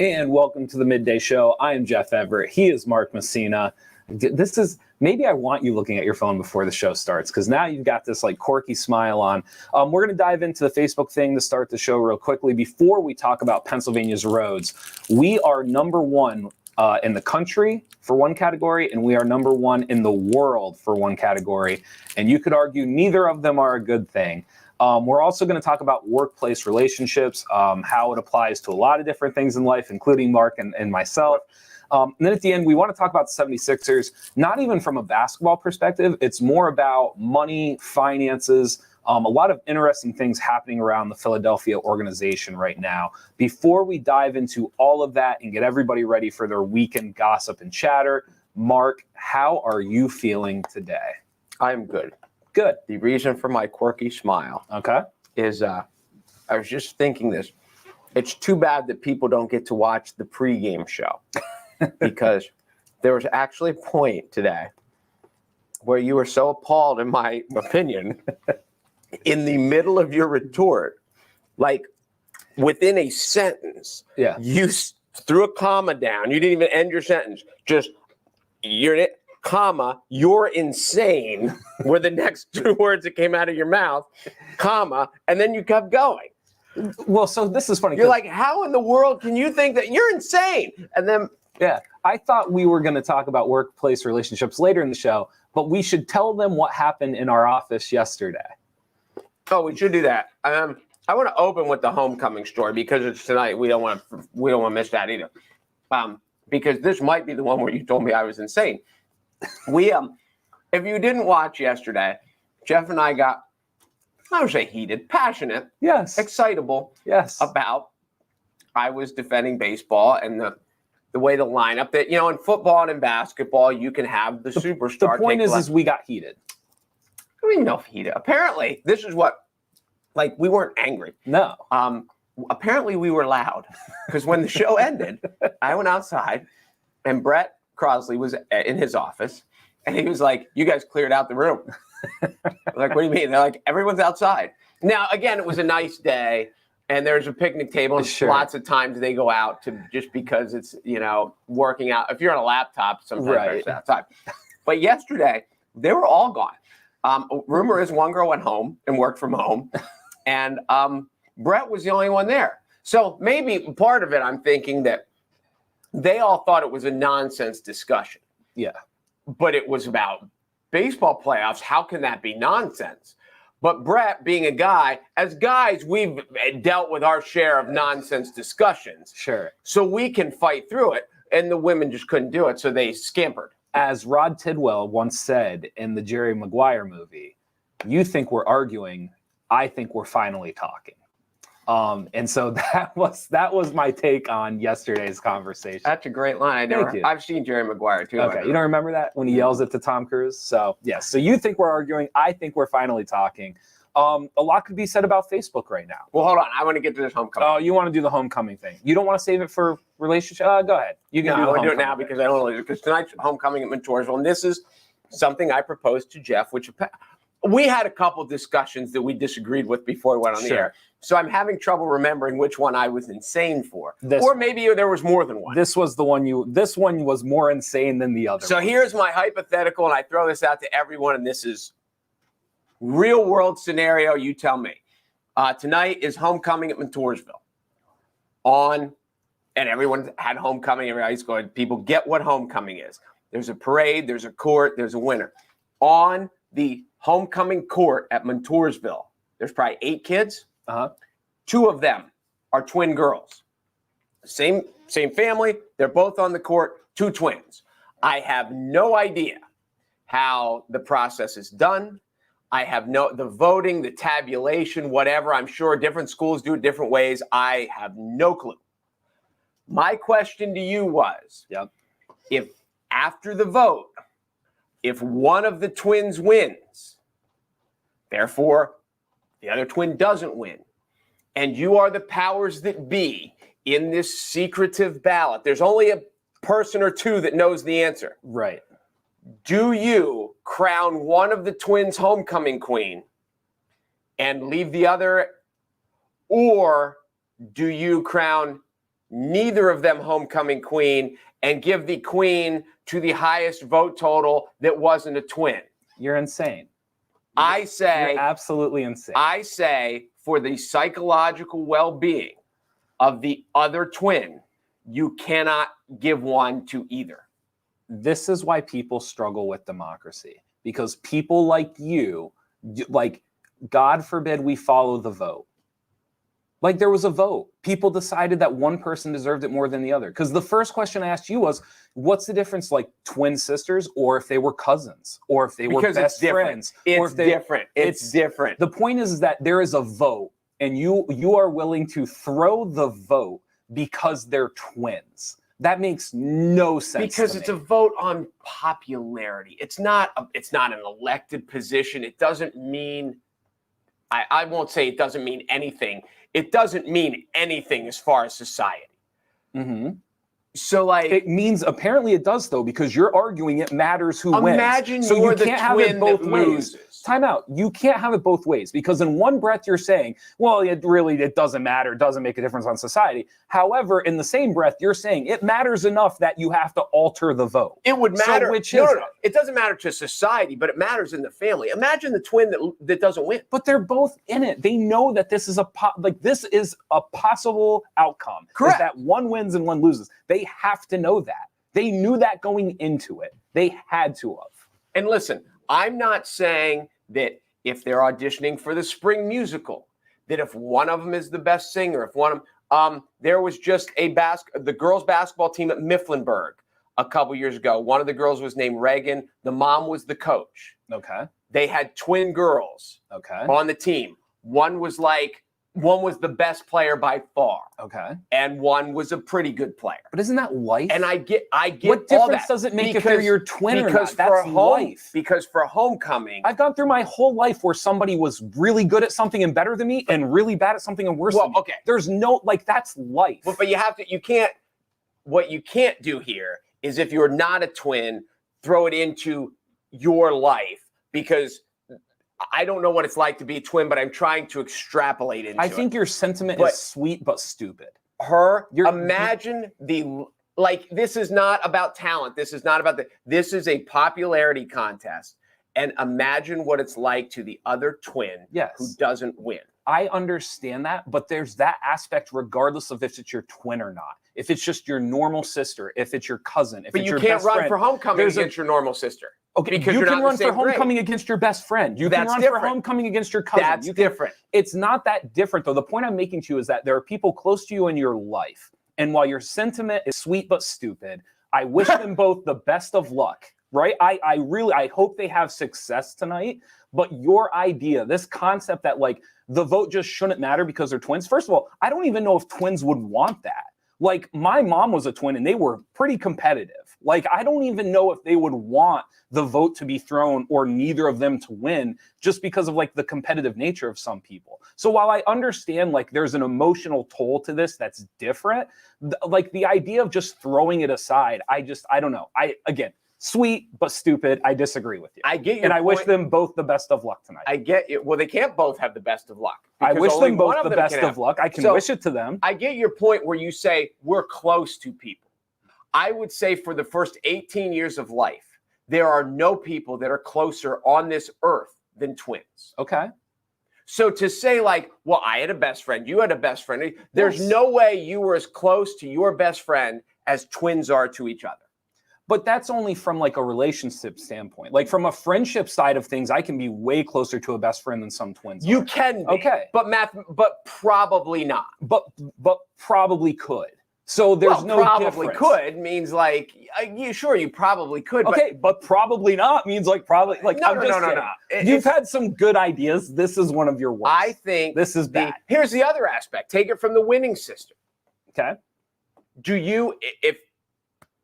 And welcome to the Midday Show. I am Jeff Everett. He is Mark Messina. This is, maybe I want you looking at your phone before the show starts, because now you've got this like quirky smile on. We're going to dive into the Facebook thing to start the show real quickly. Before we talk about Pennsylvania's roads, we are number one in the country for one category, and we are number one in the world for one category. And you could argue neither of them are a good thing. We're also going to talk about workplace relationships, how it applies to a lot of different things in life, including Mark and myself. And then at the end, we want to talk about the 76ers, not even from a basketball perspective. It's more about money, finances, a lot of interesting things happening around the Philadelphia organization right now. Before we dive into all of that and get everybody ready for their weekend gossip and chatter, Mark, how are you feeling today? I'm good. Good. The reason for my quirky smile is I was just thinking this. It's too bad that people don't get to watch the pregame show because there was actually a point today where you were so appalled, in my opinion, in the middle of your retort, like within a sentence, you threw a comma down. You didn't even end your sentence. Just you're it. Comma, you're insane, were the next two words that came out of your mouth, comma, and then you kept going. Well, so this is funny. You're like, how in the world can you think that you're insane? And then, I thought we were going to talk about workplace relationships later in the show, but we should tell them what happened in our office yesterday. Oh, we should do that. I want to open with the homecoming story because it's tonight. We don't want to miss that either. Because this might be the one where you told me I was insane. We if you didn't watch yesterday, Jeff and I got, I would say heated, passionate, excitable, about I was defending baseball and the way the lineup that, you know, in football and in basketball, you can have the superstar. The point is we got heated. I mean, no heated. Apparently, this is what, like, we weren't angry. No. Apparently, we were loud because when the show ended, I went outside and Brett Crosley was in his office, and he was like, you guys cleared out the room. Like, what do you mean? They're like, everyone's outside. Now, again, it was a nice day, and there's a picnic table, and lots of times they go out to just because it's, you know, working out. If you're on a laptop, sometimes it's outside. But yesterday, they were all gone. Rumor is one girl went home and worked from home, and Brett was the only one there. So maybe part of it, I'm thinking that they all thought it was a nonsense discussion. Yeah. But it was about baseball playoffs. How can that be nonsense? But Brett, being a guy, as guys, we've dealt with our share of nonsense discussions. Sure. So we can fight through it. And the women just couldn't do it. So they scampered. As Rod Tidwell once said in the Jerry Maguire movie, you think we're arguing, I think we're finally talking. And so that was my take on yesterday's conversation. That's a great line. I've seen Jerry Maguire too. Okay, you don't remember that when he yells it to Tom Cruise? So yes, so you think we're arguing, I think we're finally talking. A lot could be said about Facebook right now. Well, hold on, I want to get to this homecoming. Oh, you want to do the homecoming thing? You don't want to save it for relationship? Go ahead. You can I want to do it now because I don't want to. Because tonight's homecoming at Montoursville, and this is something I proposed to Jeff, which we had a couple discussions that we disagreed with before we went on the air. So I'm having trouble remembering which one I was insane for. Or maybe there was more than one. This was the one this one was more insane than the other. So here's my hypothetical, and I throw this out to everyone, and this is real world scenario. You tell me. Tonight is homecoming at Montoursville. And everyone had homecoming. Everybody's going, people get what homecoming is. There's a parade, there's a court, there's a winner. On the homecoming court at Montoursville, there's probably 8 kids. 2 of them are twin girls. Same family. They're both on the court. 2 twins. I have no idea how the process is done. I have the voting, the tabulation, whatever. I'm sure different schools do it different ways. I have no clue. My question to you was, if after the vote, if one of the twins wins, therefore the other twin doesn't win, and you are the powers that be in this secretive ballot, there's only a person or 2 that knows the answer. Right. Do you crown one of the twins homecoming queen and leave the other, or do you crown neither of them homecoming queen and give the queen to the highest vote total that wasn't a twin. You're insane. I say You're absolutely insane. I say for the psychological well-being of the other twin, you cannot give one to either. This is why people struggle with democracy, because people like you, like, God forbid we follow the vote. Like, there was a vote. People decided that one person deserved it more than the other. Because the first question I asked you was, what's the difference, like twin sisters, or if they were cousins, or if they were best friends? It's different. It's different. The point is that there is a vote, and you are willing to throw the vote because they're twins. That makes no sense. Because it's a vote on popularity. It's not an elected position. It doesn't mean, I won't say it doesn't mean anything. It doesn't mean anything as far as society. Mm-hmm. So, like, it means, apparently it does, though, because you're arguing it matters who wins. Imagine so you're you the can't have it twin both that ways. loses. Time out. You can't have it both ways, because in one breath you're saying, well, it doesn't matter. It doesn't make a difference on society. However, in the same breath, you're saying it matters enough that you have to alter the vote. It would matter. So which no, is no, no. It doesn't matter to society, but it matters in the family. Imagine the twin that doesn't win. But they're both in it. They know that this is this is a possible outcome. Correct. Is that one wins and one loses. They have to know that. They knew that going into it. They had to have. And listen, I'm not saying that if they're auditioning for the spring musical, that if one of them is the best singer, if one of them, there was just the girls basketball team at Mifflinburg a couple years ago. One of the girls was named Reagan. The mom was the coach. Okay. They had twin girls. Okay. On the team. One was the best player by far. Okay. And one was a pretty good player. But isn't that life? And I get what all difference that. does it make if they're your twin or not? That's life. Because for homecoming, I've gone through my whole life where somebody was really good at something and better than me, and really bad at something and worse than me. Okay. There's no, that's life. But what you can't do here is, if you're not a twin, throw it into your life, because I don't know what it's like to be a twin, but I'm trying to extrapolate into it. I think your sentiment is sweet but stupid. Imagine this is not about talent. This is not about this is a popularity contest. And imagine what it's like to the other twin who doesn't win. I understand that, but there's that aspect regardless of if it's your twin or not. If it's just your normal sister, if it's your cousin, if it's your best friend. But you can't run for homecoming against your normal sister. Okay, because you can run for homecoming against your best friend. You can run for homecoming against your cousin. That's different. It's not that different, though. The point I'm making to you is that there are people close to you in your life. And while your sentiment is sweet but stupid, I wish them both the best of luck, right? I hope they have success tonight. But your idea, this concept that the vote just shouldn't matter because they're twins. First of all, I don't even know if twins would want that. My mom was a twin and they were pretty competitive. I don't even know if they would want the vote to be thrown or neither of them to win just because of the competitive nature of some people. So while I understand there's an emotional toll to this that's different, the idea of just throwing it aside, I don't know. Again, sweet but stupid. I disagree with you. I get your and I point. Wish them both the best of luck tonight. I get you. Well, they can't both have the best of luck. I wish them both the best of luck. I can wish it to them. I get your point where you say we're close to people. I would say for the first 18 years of life, there are no people that are closer on this earth than twins. Okay. So to say well, I had a best friend, you had a best friend. There's no way you were as close to your best friend as twins are to each other. But that's only from a relationship standpoint. From a friendship side of things, I can be way closer to a best friend than some twins. You can be. Okay. But probably not. But probably could. So there's no probably difference. Could means you probably could. Okay, but probably not means probably No. You've had some good ideas. This is one of your worst. I think this is bad. Here's the other aspect. Take it from the winning sister. Okay.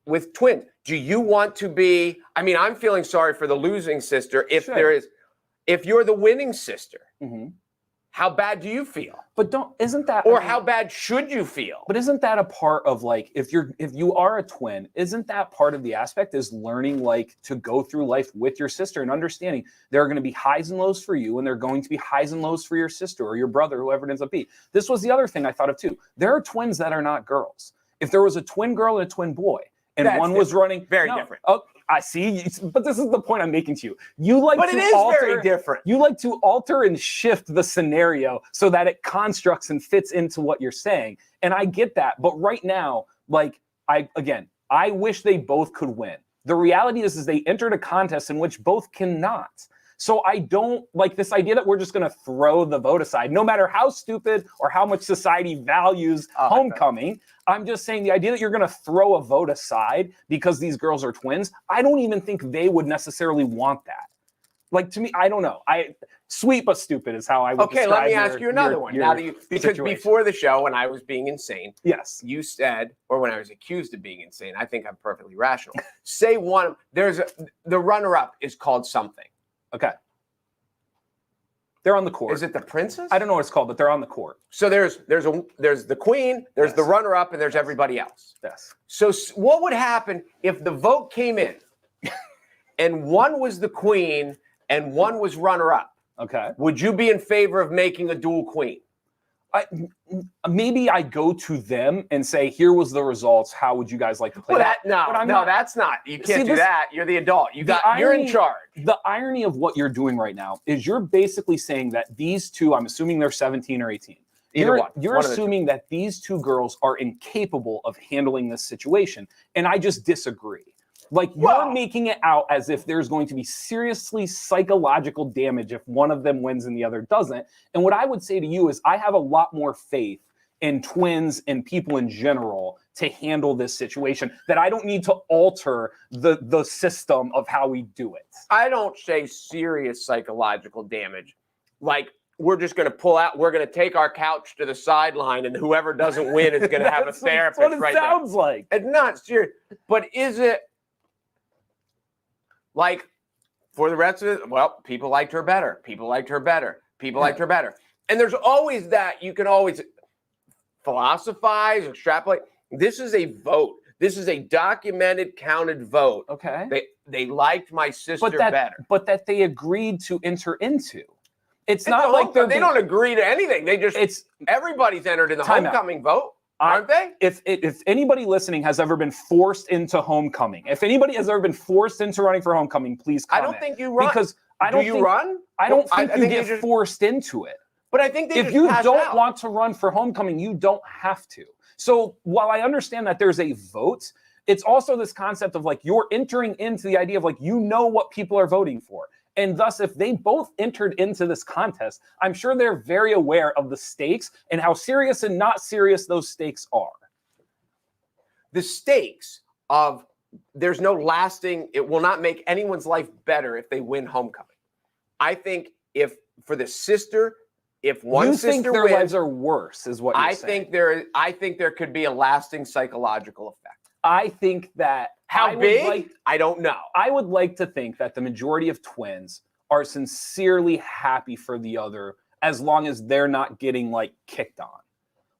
With twins, do you want to be? I mean, I'm feeling sorry for the losing sister. If you're the winning sister, how bad do you feel? But how bad should you feel? But isn't that a part of if you are a twin, isn't that part of the aspect is learning to go through life with your sister and understanding there are going to be highs and lows for you and there are going to be highs and lows for your sister or your brother, whoever it ends up being. This was the other thing I thought of too. There are twins that are not girls. If there was a twin girl and a twin boy, and That's one was running, Very different. Oh, I see. But this is the point I'm making to you. You like But to it is alter, very different. You like to alter and shift the scenario so that it constructs and fits into what you're saying. And I get that. But right now, like, I wish they both could win. The reality is they entered a contest in which both cannot. So I don't like this idea that we're just going to throw the vote aside, no matter how stupid or how much society values homecoming. I'm just saying the idea that you're going to throw a vote aside because these girls are twins, I don't even think they would necessarily want that. Like, to me, I don't know. Sweet but stupid is how I would describe. Okay, let me ask you another one. Now that because situation. Before the show, when I was being insane, yes, you said, or when I was accused of being insane, I think I'm perfectly rational. Say the runner-up is called something. Okay. They're on the court. Is it the princess? I don't know what it's called, but they're on the court. So there's the queen, there's Yes. the runner-up, and there's everybody else. Yes. So what would happen if the vote came in and one was the queen and one was runner-up? Okay. Would you be in favor of making a dual queen? Maybe I go to them and say, here was the results. How would you guys like to play that? That's not. You can't do that. You're the adult. You're in charge. The irony of what you're doing right now is you're basically saying that these two, I'm assuming they're 17 or 18. You're assuming that these two girls are incapable of handling this situation. And I just disagree. Like, you're making it out as if there's going to be seriously psychological damage if one of them wins and the other doesn't. And what I would say to you is I have a lot more faith in twins and people in general to handle this situation, that I don't need to alter the system of how we do it. I don't say serious psychological damage. Like, we're just going to pull out, we're going to take our couch to the sideline, and whoever doesn't win is going to have a therapist right there. That's what it sounds like. It's not serious. But is it, like, for the rest of it, well, people liked her better. People liked her better. People liked her better. And there's always that. You can always philosophize, extrapolate. This is a vote. This is a documented, counted vote. Okay. They liked my sister better. But that they agreed to enter into. It's not like they don't agree to anything. They just, everybody's entered in the homecoming vote. Aren't they? If anybody listening has ever been forced into homecoming, if anybody has ever been forced into running for homecoming, please comment. I don't think you run. Because I don't Do you run? I don't think you get forced into it. But I think if you don't want to run for homecoming, you don't have to. So while I understand that there's a vote, it's also this concept of like you're entering into the idea of like you know what people are voting for. And thus, if they both entered into this contest, I'm sure they're very aware of the stakes and how serious and not serious those stakes are. The stakes of there's no lasting, it will not make anyone's life better if they win homecoming. I think if for the sister, if one sister think their wins, lives are worse, is what you're saying. I think there could be a lasting psychological effect. I think that how big? I don't know. I would like to think that the majority of twins are sincerely happy for the other as long as they're not getting like kicked on.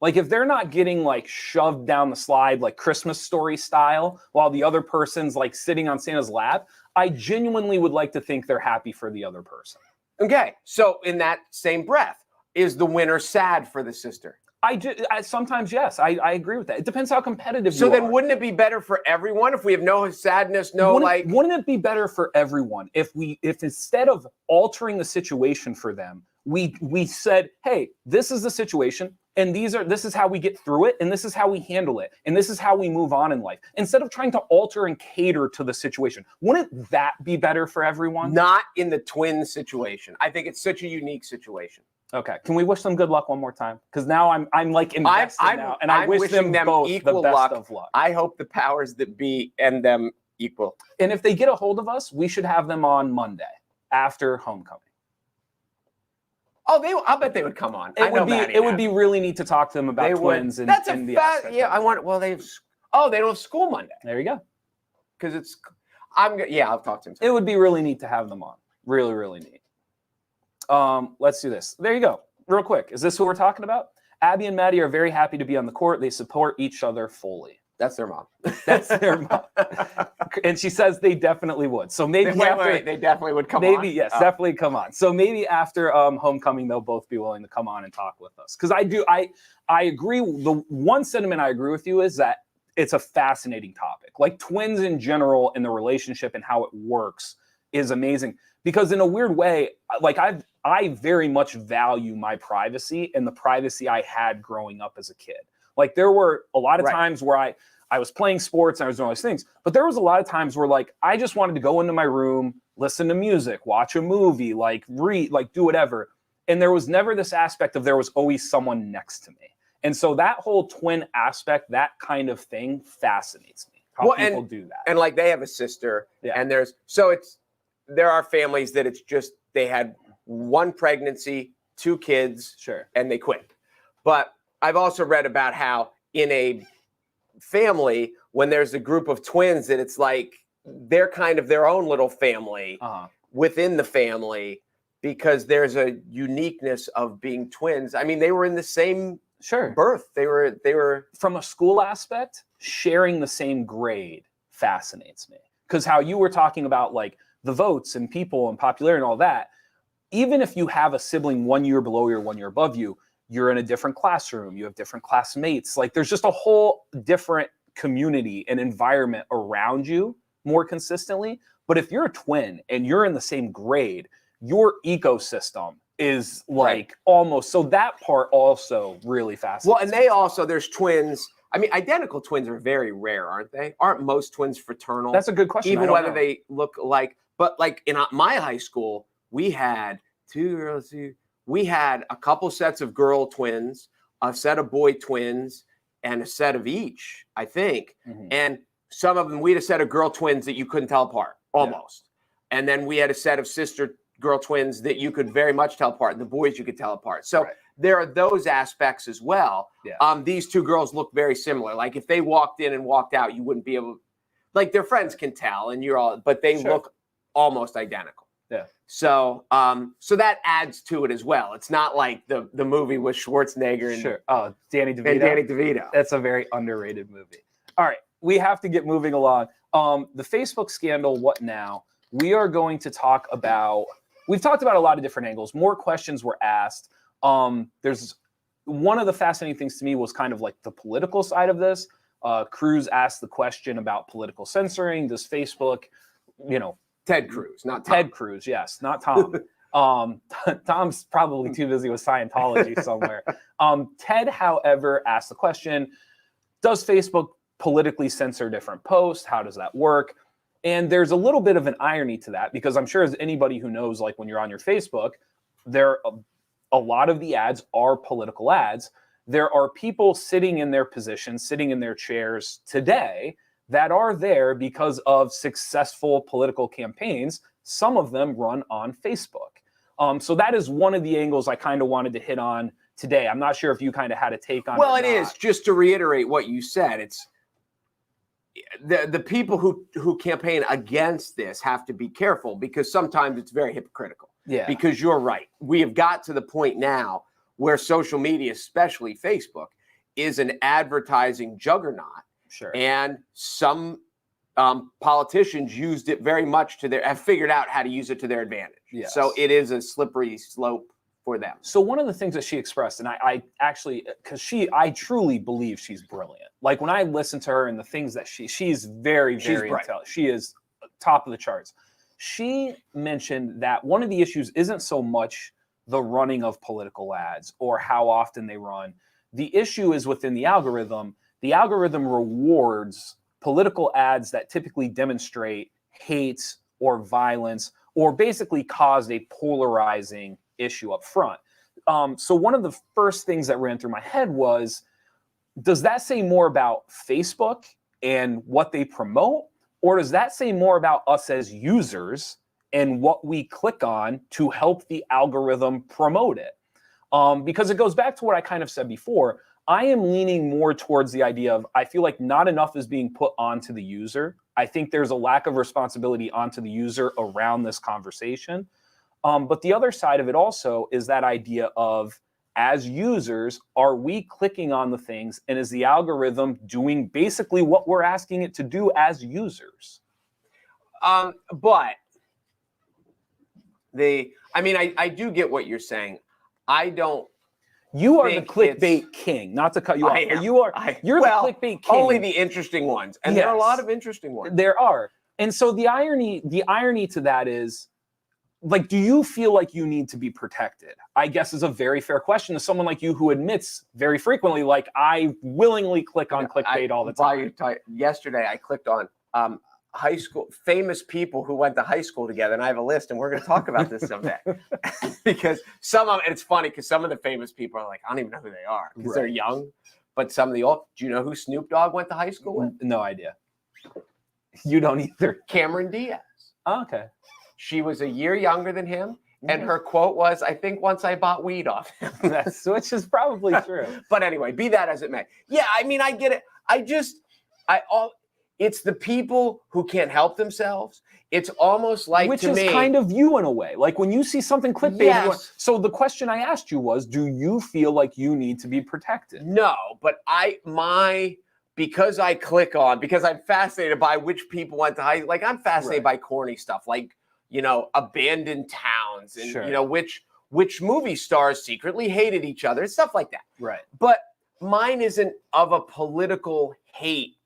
Like if they're not getting like shoved down the slide like Christmas Story style while the other person's like sitting on Santa's lap, I genuinely would like to think they're happy for the other person. Okay, so in that same breath, is the winner sad for the sister? Sometimes, yes. I agree with that. It depends how competitive you are. So then wouldn't it be better for everyone if we have no sadness, Wouldn't it be better for everyone if instead of altering the situation for them, we said, hey, this is the situation, and this is how we get through it, and this is how we handle it, and this is how we move on in life. Instead of trying to alter and cater to the situation, wouldn't that be better for everyone? Not in the twin situation. I think it's such a unique situation. Okay, can we wish them good luck one more time? Because now I'm like invested now, and I wish them both equal the best luck. of luck. I hope the powers that be end them equal. And if they get a hold of us, we should have them on Monday after homecoming. Oh, I'll bet they would come on. It would be really neat to talk to them about twins and the aspect. Yeah, I want. Well, they don't have school Monday. There you go. Because I'll talk to them. It would be really neat to have them on. Really, really neat. Let's do this. There you go. Real quick. Is this who we're talking about? Abby and Maddie are very happy to be on the court. They support each other fully. That's their mom. That's their mom. And she says they definitely would. So maybe they definitely would come on. Maybe, yes, definitely come on. So maybe after homecoming, they'll both be willing to come on and talk with us. Because I agree. The one sentiment I agree with you is that it's a fascinating topic. Like twins in general and the relationship and how it works is amazing because in a weird way, like I very much value my privacy and the privacy I had growing up as a kid. Like there were a lot of times where I was playing sports and I was doing all these things, but there was a lot of times where like I just wanted to go into my room, listen to music, watch a movie, like read, like do whatever. And there was never this aspect of there was always someone next to me. And so that whole twin aspect, that kind of thing fascinates me. How people do that. And like they have a sister and there are families that it's just, they had one pregnancy, 2 kids, and they quit. But I've also read about how in a family, when there's a group of twins, that it's like they're kind of their own little family within the family because there's a uniqueness of being twins. I mean, they were in the same birth. They were from a school aspect, sharing the same grade fascinates me. Because how you were talking about like the votes and people and popularity and all that, even if you have a sibling 1 year below you or 1 year above you, you're in a different classroom, you have different classmates. Like there's just a whole different community and environment around you more consistently. But if you're a twin and you're in the same grade, your ecosystem is like almost, so that part also really fascinating. Well, and they also, there's twins. I mean, identical twins are very rare, aren't they? Aren't most twins fraternal? That's a good question. Even whether they look like, but like in my high school, we had 2 girls. We had a couple sets of girl twins, a set of boy twins, and a set of each, I think. And some of them, we had a set of girl twins that you couldn't tell apart, almost. And then we had a set of sister girl twins that you could very much tell apart, and the boys you could tell apart. So there are those aspects as well. These 2 girls look very similar. Like if they walked in and walked out, you wouldn't be able, like their friends can tell, and you're all, but they look almost identical. So so that adds to it as well. It's not like the movie with Schwarzenegger and Danny DeVito. And Danny DeVito. That's a very underrated movie. All right, we have to get moving along. The Facebook scandal, what now? We are going to talk about, we've talked about a lot of different angles. More questions were asked. There's one of the fascinating things to me was kind of like the political side of this. Cruz asked the question about political censoring. Does Facebook, Ted Cruz, not Tom. Ted Cruz, yes, not Tom. Tom's probably too busy with Scientology somewhere. Ted, however, asked the question, does Facebook politically censor different posts? How does that work? And there's a little bit of an irony to that because I'm sure as anybody who knows, like when you're on your Facebook, a lot of the ads are political ads. There are people sitting in their positions, sitting in their chairs today that are there because of successful political campaigns. Some of them run on Facebook. So that is one of the angles I kind of wanted to hit on today. I'm not sure if you kind of had a take on it. Well, it is. Just to reiterate what you said, it's the people who campaign against this have to be careful because sometimes it's very hypocritical. Because you're right. We have got to the point now where social media, especially Facebook, is an advertising juggernaut. And some politicians used it very much have figured out how to use it to their advantage. So it is a slippery slope for them. So one of the things that she expressed, and I actually, because I truly believe she's brilliant. Like when I listen to her and the things that she's very, very intelligent. She is top of the charts. She mentioned that one of the issues isn't so much the running of political ads or how often they run. The issue is within the algorithm. The algorithm rewards political ads that typically demonstrate hate or violence or basically cause a polarizing issue up front. So one of the first things that ran through my head was, does that say more about Facebook and what they promote? Or does that say more about us as users and what we click on to help the algorithm promote it? Because it goes back to what I kind of said before. I am leaning more towards the idea of, I feel like not enough is being put onto the user. I think there's a lack of responsibility onto the user around this conversation. But the other side of it also is that idea of, as users, are we clicking on the things and is the algorithm doing basically what we're asking it to do as users? But I do get what you're saying. I don't. You are the think clickbait king. Not to cut you off, I am. but you're the clickbait king. Only the interesting ones, and there are a Yes. lot of interesting ones. There are, and so the irony to that is, like, do you feel like you need to be protected? I guess is a very fair question to someone like you who admits very frequently, like, I willingly click on clickbait all the time. Yesterday, I clicked on high school famous people who went to high school together, and I have a list, and we're going to talk about this someday. Because some of and it's funny because some of the famous people are like, I don't even know who they are because they're young, but some of the old. Do you know who Snoop Dogg went to high school with? No idea. You don't either. Cameron Diaz. Oh, okay. She was a year younger than him, and her quote was, "I think once I bought weed off him." Which is probably true. But anyway, be that as it may. Yeah, I mean, I get it. It's the people who can't help themselves. It's almost like, which to is me, kind of you in a way. Like when you see something clickbait. Yes. So the question I asked you was, do you feel like you need to be protected? No, but because I'm fascinated by which people went to high. Like I'm fascinated by corny stuff, like abandoned towns, and which movie stars secretly hated each other, and stuff like that. Right. But mine isn't of a political hate.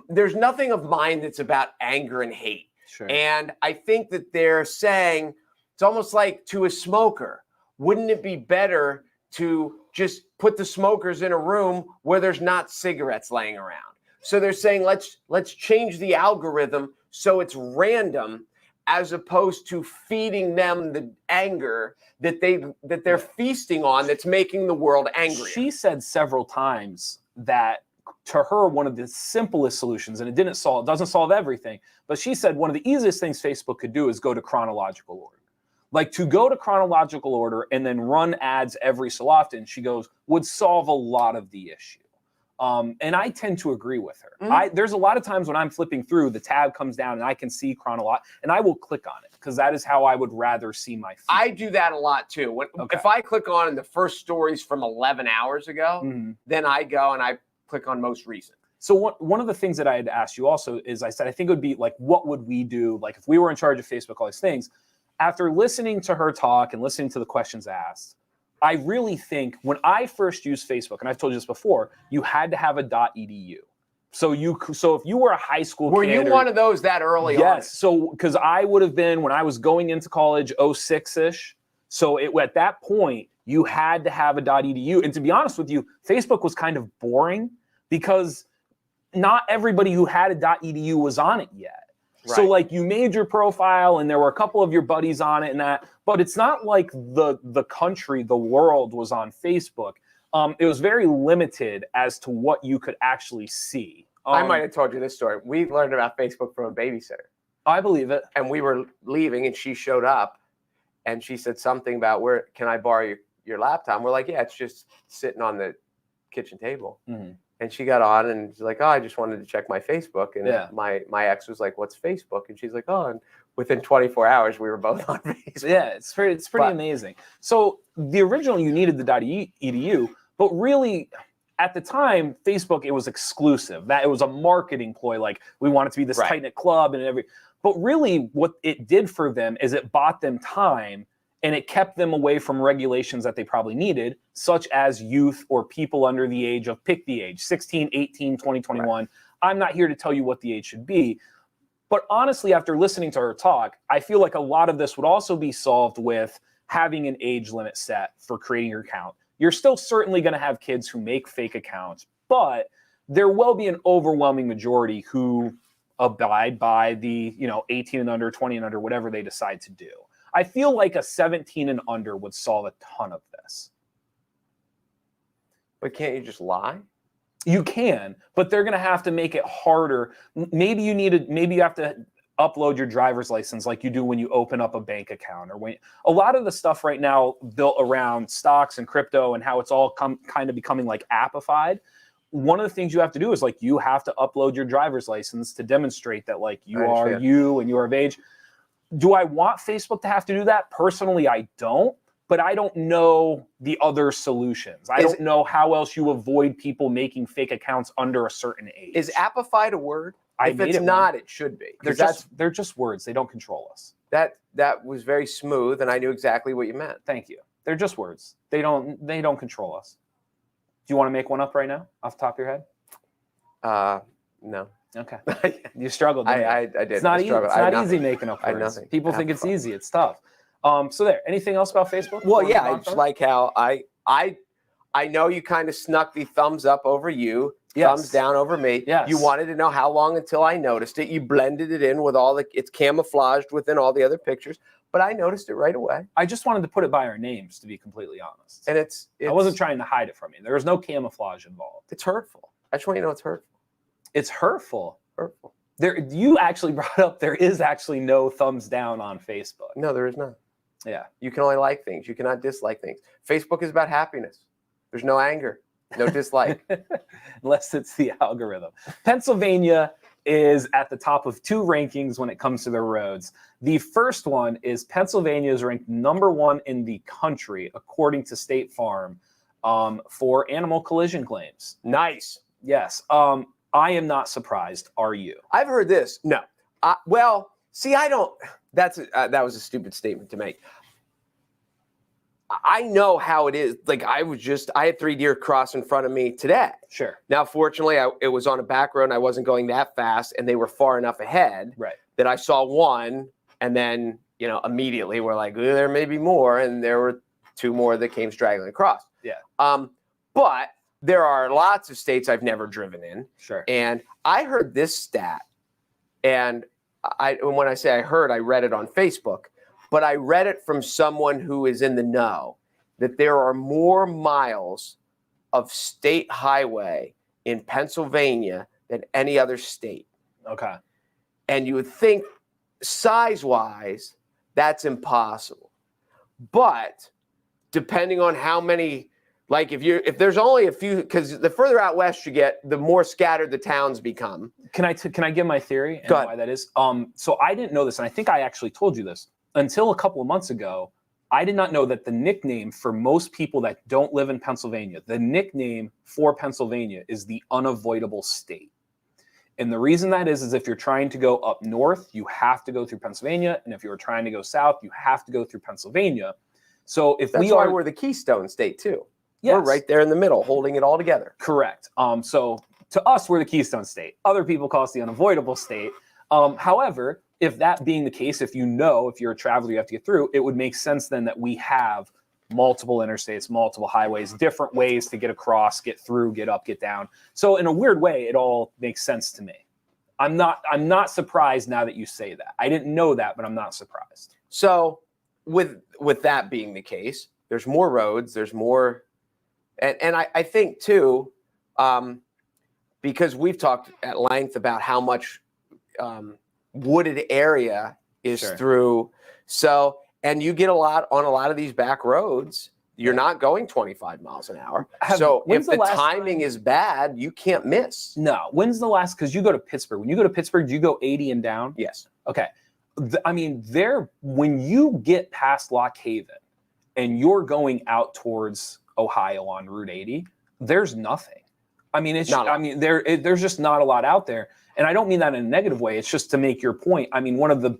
There's nothing of mine that's about anger and hate. Sure. And I think that they're saying, it's almost like to a smoker, wouldn't it be better to just put the smokers in a room where there's not cigarettes laying around? So they're saying, let's change the algorithm so it's random, as opposed to feeding them the anger that they're feasting on, that's making the world angry. She said several times that, to her, one of the simplest solutions, and it doesn't solve everything, but she said one of the easiest things Facebook could do is go to chronological order. Like, to go to chronological order and then run ads every so often, she goes, would solve a lot of the issue. And I tend to agree with her. Mm-hmm. There's a lot of times when I'm flipping through, the tab comes down and I can see chronological, and I will click on it because that is how I would rather see my feed. I do that a lot too. If I click on and the first stories from 11 hours ago, then I go and I click on most recent. So one of the things that I had asked you also is, I said, I think it would be like, what would we do? Like if we were in charge of Facebook, all these things. After listening to her talk and listening to the questions asked, I really think when I first used Facebook, and I've told you this before, you had to have a .edu. So if you were a high school kid. Were you one of those that early on? Yes. So because I would have been, when I was going into college, 06-ish. So at that point, you had to have a .edu. And to be honest with you, Facebook was kind of boring because not everybody who had a .edu was on it yet. Right. So like you made your profile and there were a couple of your buddies on it and that, but it's not like the country, the world was on Facebook. It was very limited as to what you could actually see. I might have told you this story. We learned about Facebook from a babysitter. I believe it. And we were leaving and she showed up and she said something about, where can I borrow your laptop? And we're like, yeah, it's just sitting on the kitchen table. Mm-hmm. And she got on and she's like, oh, I just wanted to check my Facebook. And my ex was like, what's Facebook? And she's like, oh, and within 24 hours, we were both on Facebook. Yeah, it's pretty amazing. So the original, you needed the .edu, but really at the time, Facebook, it was exclusive. That it was a marketing ploy. Like we want it to be this tight-knit club and but really what it did for them is it bought them time. And it kept them away from regulations that they probably needed, such as youth or people under the age of, pick the age, 16, 18, 20, 21. Right. I'm not here to tell you what the age should be. But honestly, after listening to her talk, I feel like a lot of this would also be solved with having an age limit set for creating your account. You're still certainly going to have kids who make fake accounts, but there will be an overwhelming majority who abide by the 18 and under, 20 and under, whatever they decide to do. I feel like a 17 and under would solve a ton of this. But can't you just lie? You can, but they're going to have to make it harder. Maybe you have to upload your driver's license like you do when you open up a bank account, or when a lot of the stuff right now built around stocks and crypto and how it's all kind of becoming like appified. One of the things you have to do is like you have to upload your driver's license to demonstrate that like you are you and you are of age. Do I want Facebook to have to do that? Personally, I don't, but I don't know the other solutions. I don't know how else you avoid people making fake accounts under a certain age. Is appified a word? If it's not, it should be. They're just words. They don't control us. That was very smooth, and I knew exactly what you meant. Thank you. They're just words. They don't control us. Do you want to make one up right now off the top of your head? No. Okay. You struggled. I did. It's not, easy making up words. nothing. People think it's easy. It's tough. So there. Anything else about Facebook? Well, yeah, I just like how I know you kind of snuck the thumbs up over you, thumbs down over me. Yes. You wanted to know how long until I noticed it. You blended it in with it's camouflaged within all the other pictures, but I noticed it right away. I just wanted to put it by our names, to be completely honest. And I wasn't trying to hide it from you. There was no camouflage involved. It's hurtful. I just want you to know it's hurtful. It's hurtful. Hurtful. You actually brought up there is actually no thumbs down on Facebook. No, there is not. Yeah. You can only like things. You cannot dislike things. Facebook is about happiness. There's no anger, no dislike. Unless it's the algorithm. Pennsylvania is at the top of 2 rankings when it comes to their roads. The first one is Pennsylvania is ranked number 1 in the country, according to State Farm, for animal collision claims. Nice. Yes. I am not surprised. Are you? I've heard this. No. Well, see, I don't. That was a stupid statement to make. I know how it is. Like I had 3 deer cross in front of me today. Sure. Now, fortunately, it was on a back road and I wasn't going that fast, and they were far enough ahead that I saw one, and then immediately we're like, there may be more, and there were 2 more that came straggling across. Yeah. But there are lots of states I've never driven in. Sure. And I heard this stat, and when I say I heard, I read it on Facebook, but I read it from someone who is in the know, that there are more miles of state highway in Pennsylvania than any other state. Okay. And you would think size-wise, that's impossible. But depending on how many, like if there's only a few, because the further out west you get, the more scattered the towns become. Can I give my theory and why that is? So I didn't know this, and I think I actually told you this until a couple of months ago. I did not know that the nickname for most people that don't live in Pennsylvania, the nickname for Pennsylvania is the unavoidable state. And the reason that is if you're trying to go up north, you have to go through Pennsylvania, and if you're trying to go south, you have to go through Pennsylvania. So if that's why we're the Keystone State too. Yes. We're right there in the middle, holding it all together. Correct. So to us, we're the Keystone State. Other people call us the unavoidable state. However, if that being the case, if you're a traveler, you have to get through, it would make sense then that we have multiple interstates, multiple highways, different ways to get across, get through, get up, get down. So in a weird way, it all makes sense to me. I'm not surprised now that you say that. I didn't know that, but I'm not surprised. So with that being the case, there's more roads, there's more. And I think, too, because we've talked at length about how much wooded area is through. So, and you get on a lot of these back roads, you're not going 25 miles an hour. So if the timing is bad, you can't miss. No. When's the last, because you go to Pittsburgh. When you go to Pittsburgh, do you go 80 and down? Yes. Okay. When you get past Lock Haven and you're going out towards Ohio on Route 80, there's nothing. There's just not a lot out there. And I don't mean that in a negative way. It's just to make your point. I mean, one of the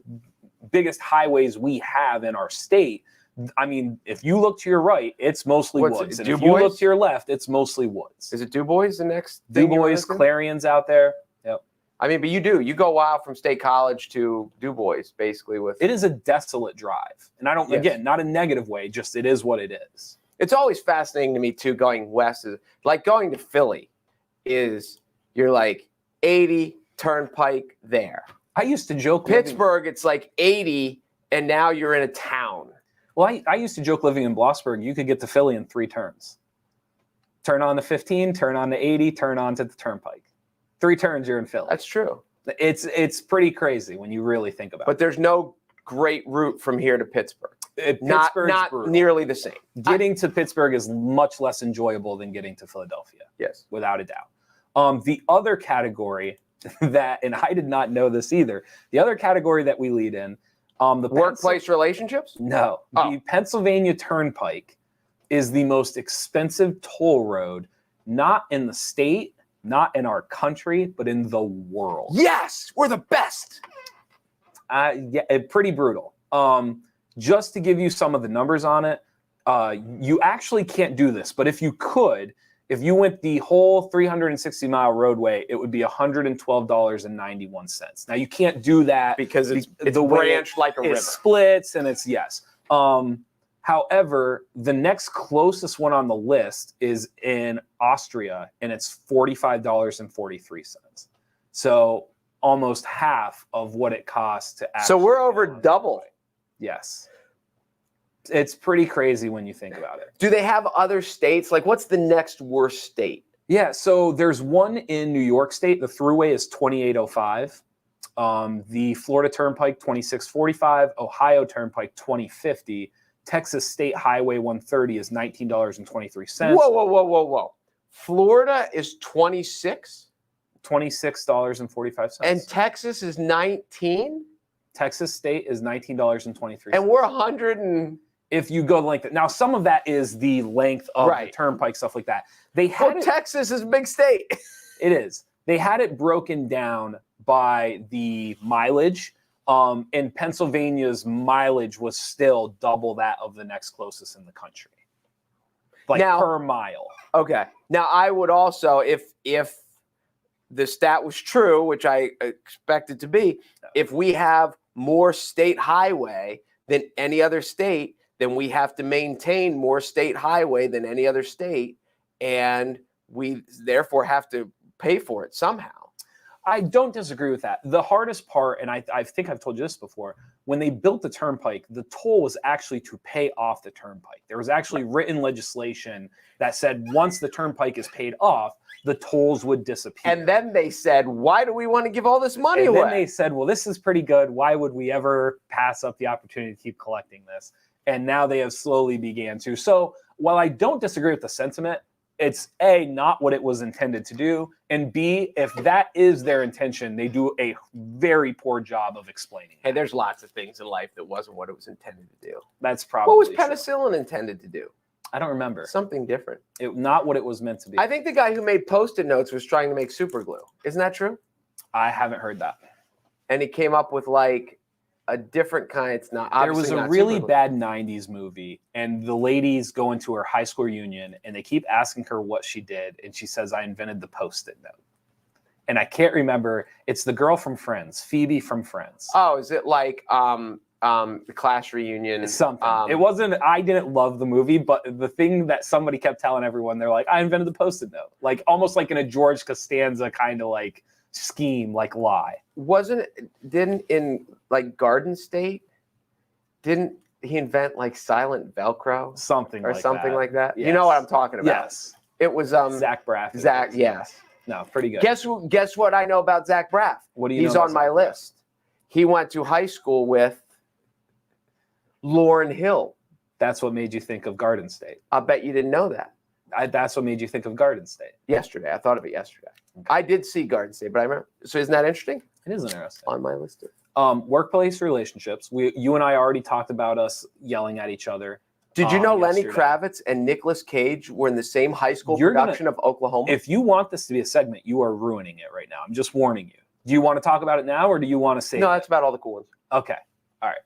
biggest highways we have in our state, if you look to your right, it's mostly woods. And if you look to your left, it's mostly woods. Is it DuBois the next? DuBois, Clarion's out there. Yep. But you go wild from State College to DuBois, basically. It is a desolate drive. And I don't, again, not a negative way, just it is what it is. It's always fascinating to me, too, going west. Like going to Philly you're like 80 Turnpike there. I used to joke. Pittsburgh, it's like 80, and now you're in a town. Well, I used to joke living in Blossburg, you could get to Philly in 3 turns. Turn on the 15, turn on the 80, turn on to the Turnpike. 3 turns, you're in Philly. That's true. It's pretty crazy when you really think about it. But there's no great route from here to Pittsburgh. Not nearly the same. Getting to Pittsburgh is much less enjoyable than getting to Philadelphia. Yes. Without a doubt. The other category and I did not know this either, the other category that we lead in, the workplace relationships? No. The Pennsylvania Turnpike is the most expensive toll road, not in the state, not in our country, but in the world. Yes, we're the best. Pretty brutal. Just to give you some of the numbers on it, You actually can't do this, but if you could, if you went the whole 360-mile roadway, it would be $112.91. Now you can't do that because it's the way branched like a river. It splits, and it's however, the next closest one on the list is in Austria, and it's $45.43. So almost half of what it costs to actually. So we're over double. Yes. It's pretty crazy when you think about it. Do they have other states? Like, what's the next worst state? Yeah, so there's one in New York State. The thruway is 2805. The Florida Turnpike, 2645. Ohio Turnpike, 2050. Texas State Highway 130 is $19.23. Whoa. Florida is 26? $26.45. And Texas is 19? Texas State is $19.23. And we're 100 and... If you go the length. Now, some of that is the length of the turnpike, stuff like that. They had Texas is a big state. It is. They had it broken down by the mileage. And Pennsylvania's mileage was still double that of the next closest in the country. Like now, per mile. Okay. Now, I would also, if the stat was true, which I expect it to be, if we have more state highway than any other state, then we have to maintain more state highway than any other state, and we therefore have to pay for it somehow. I don't disagree with that. The hardest part, and I think I've told you this before, when they built the turnpike, the toll was actually to pay off the turnpike. There was actually written legislation that said once the turnpike is paid off, the tolls would disappear. And then they said, why do we want to give all this money away? And then they said, well, this is pretty good. Why would we ever pass up the opportunity to keep collecting this? And now they have slowly began to. So while I don't disagree with the sentiment, it's A, not what it was intended to do, and B, if that is their intention, they do a very poor job of explaining. Hey, there's lots of things in life that wasn't what it was intended to do. That's probably what was penicillin intended to do? I don't remember. Something different. Not what it was meant to be. I think the guy who made Post-it notes was trying to make super glue. Isn't that true? I haven't heard that. And he came up with like a different kind. It's not. There was a really bad 90s movie, and the ladies go into her high school reunion, and they keep asking her what she did, and she says, I invented the Post-it note. And I can't remember. It's the girl from Friends, Phoebe from Friends. Oh, is it like the class reunion? Something. It wasn't. I didn't love the movie, but the thing that somebody kept telling everyone, they're like, I invented the Post-it note. Like almost like in a George Costanza kind of like scheme, like lie. Didn't in like Garden State, didn't he invent like silent Velcro? Something like that. Yes. You know what I'm talking about. Yes. It was Zach Braff. Yes. No, pretty good. Guess what I know about Zach Braff? What do you He's know on my list. He went to high school with Lauryn Hill. That's what made you think of Garden State. I bet you didn't know that. That's what made you think of Garden State. Yesterday. I thought of it yesterday. Okay. I did see Garden State, but I remember. So isn't that interesting? It is interesting. On my list. Workplace relationships. You and I already talked about us yelling at each other. Did you know Lenny Kravitz and Nicolas Cage were in the same high school production of Oklahoma? If you want this to be a segment, you are ruining it right now. I'm just warning you. Do you want to talk about it now, or do you want to save it? No, that's about all the cool ones. Okay. All right.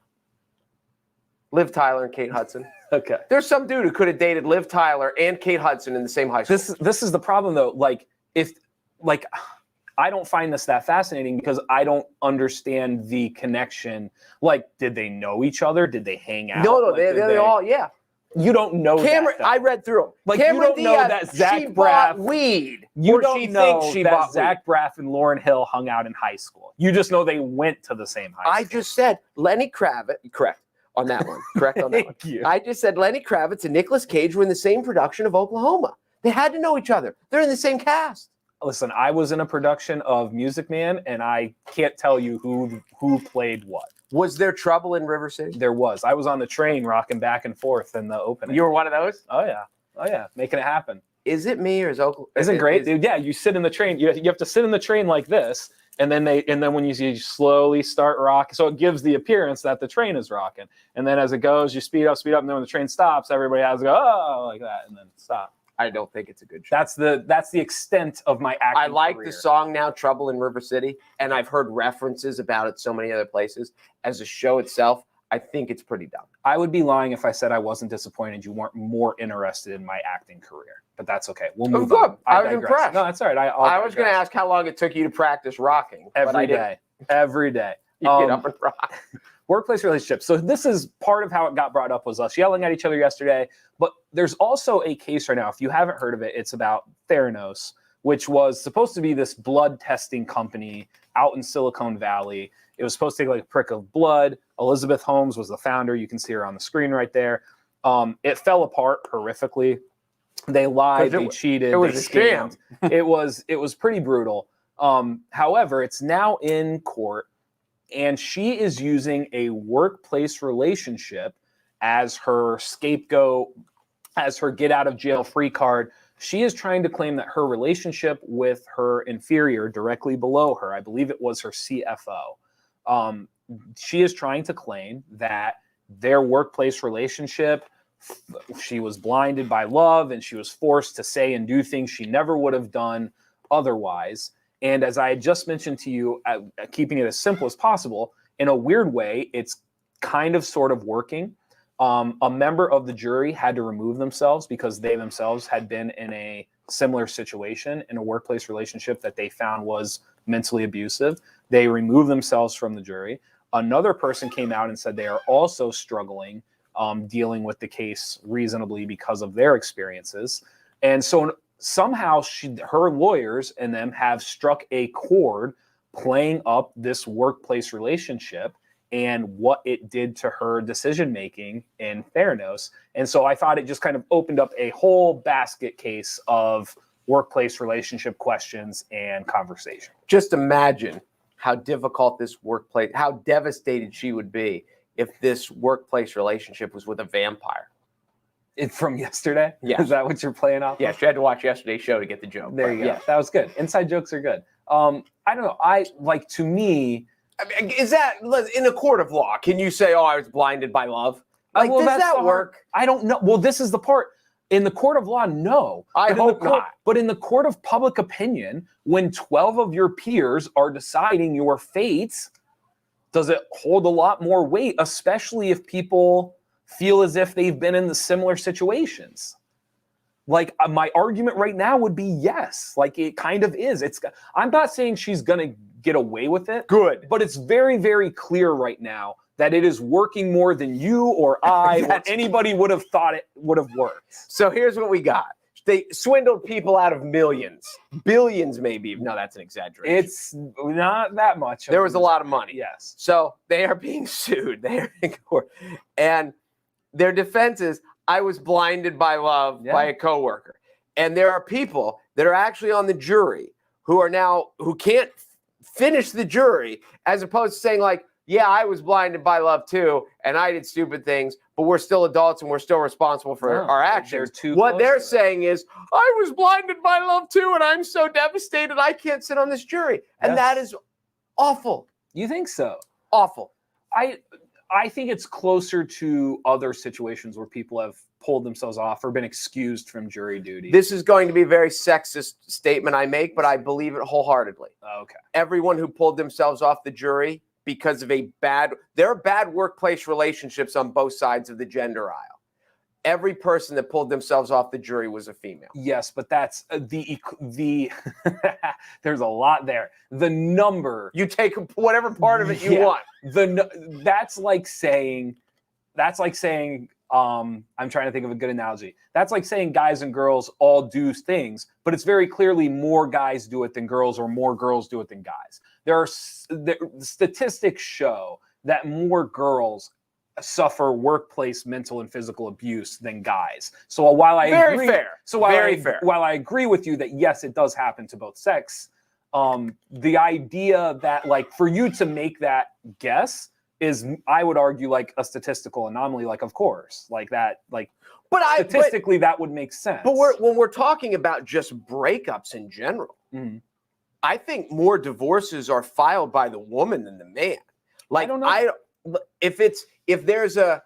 Liv Tyler and Kate Hudson. Okay. There's some dude who could have dated Liv Tyler and Kate Hudson in the same high school. This is the problem, though. I don't find this that fascinating because I don't understand the connection. Like, did they know each other? Did they hang out? No, they all, yeah. You don't know that. I read through them. Like, Cameron you don't know that Zach Braff bought weed. You don't know that Zach Braff and Lauryn Hill hung out in high school. You just know they went to the same high school. I just said Lenny Kravitz. Correct on that one. Correct on that one. You. I just said Lenny Kravitz and Nicolas Cage were in the same production of Oklahoma. They had to know each other. They're in the same cast. Listen, I was in a production of Music Man, and I can't tell you who played what. Was there trouble in River City? There was. I was on the train rocking back and forth in the opening. You were one of those? Oh, yeah. Making it happen. Is it me or is Oklahoma? Isn't it great, dude? Yeah, you sit in the train. You have to sit in the train like this, and then when you slowly start rocking, so it gives the appearance that the train is rocking. And then as it goes, you speed up, and then when the train stops, everybody has to go, oh, like that, and then stop. I don't think it's a good show. That's the extent of my acting I like career. the song now, Trouble in River City, and I've heard references about it so many other places. As a show itself, I think it's pretty dumb. I would be lying if I said I wasn't disappointed you weren't more interested in my acting career, but that's okay. We'll move on. I was impressed. No, that's all right. I was going to ask how long it took you to practice rocking. Every day. Every day. You get up and rock. Workplace relationships. So this is part of how it got brought up was us yelling at each other yesterday. But there's also a case right now. If you haven't heard of it, it's about Theranos, which was supposed to be this blood testing company out in Silicon Valley. It was supposed to take like a prick of blood. Elizabeth Holmes was the founder. You can see her on the screen right there. It fell apart horrifically. They lied. They cheated. It was a scam. It was pretty brutal. However, it's now in court, and she is using a workplace relationship as her scapegoat, as her get out of jail free card. She is trying to claim that her relationship with her inferior directly below her, I believe it was her CFO, she is trying to claim that their workplace relationship, she was blinded by love and she was forced to say and do things she never would have done otherwise. And as I had just mentioned to you, keeping it as simple as possible, in a weird way, it's kind of sort of working. A member of the jury had to remove themselves because they themselves had been in a similar situation in a workplace relationship that they found was mentally abusive. They removed themselves from the jury. Another person came out and said they are also struggling dealing with the case reasonably because of their experiences. And so somehow her lawyers and them have struck a chord playing up this workplace relationship and what it did to her decision-making in Theranos. And so I thought it just kind of opened up a whole basket case of workplace relationship questions and conversation. Just imagine how difficult this workplace, how devastated she would be if this workplace relationship was with a vampire. From yesterday? Yeah. Is that what you're playing off? Yeah, she had to watch yesterday's show to get the joke. There you go. Yeah. That was good. Inside jokes are good. I don't know. To me, I mean, is that in a court of law? Can you say, "Oh, I was blinded by love"? Like, well, does that work? I don't know. Well, this is the part. In the court of law, no. I hope not. But in the court of public opinion, when 12 of your peers are deciding your fate, does it hold a lot more weight, especially if people feel as if they've been in the similar situations? Like, my argument right now would be yes. Like, it kind of is. I'm not saying she's going to get away with it. Good. But it's very, very clear right now that it is working more than you or I or anybody would have thought it would have worked. So here's what we got. They swindled people out of millions, billions maybe. No, that's an exaggeration. It's not that much. There was a lot of money. Yes. So they are being sued. They are in court. And their defense is, I was blinded by love by a coworker. And there are people that are actually on the jury who can't finish the jury, as opposed to saying like, yeah, I was blinded by love too, and I did stupid things, but we're still adults and we're still responsible for our actions. What they're saying is, I was blinded by love too, and I'm so devastated I can't sit on this jury. And that is awful. You think so? Awful. I think it's closer to other situations where people have pulled themselves off or been excused from jury duty. This is going to be a very sexist statement I make, but I believe it wholeheartedly. Okay. Everyone who pulled themselves off the jury because of there are bad workplace relationships on both sides of the gender aisle. Every person that pulled themselves off the jury was a female. Yes, but that's the there's a lot there. The number, you take whatever part of it you want. That's like saying I'm trying to think of a good analogy. That's like saying guys and girls all do things, but it's very clearly more guys do it than girls or more girls do it than guys. Statistics show that more girls suffer workplace mental and physical abuse than guys. So while I while I agree with you that yes, it does happen to both sex, the idea that like for you to make that guess is, I would argue, like a statistical anomaly. Like, of course, like that, like, but statistically that would make sense. But when we're talking about just breakups in general, I think more divorces are filed by the woman than the man. Like, if there's an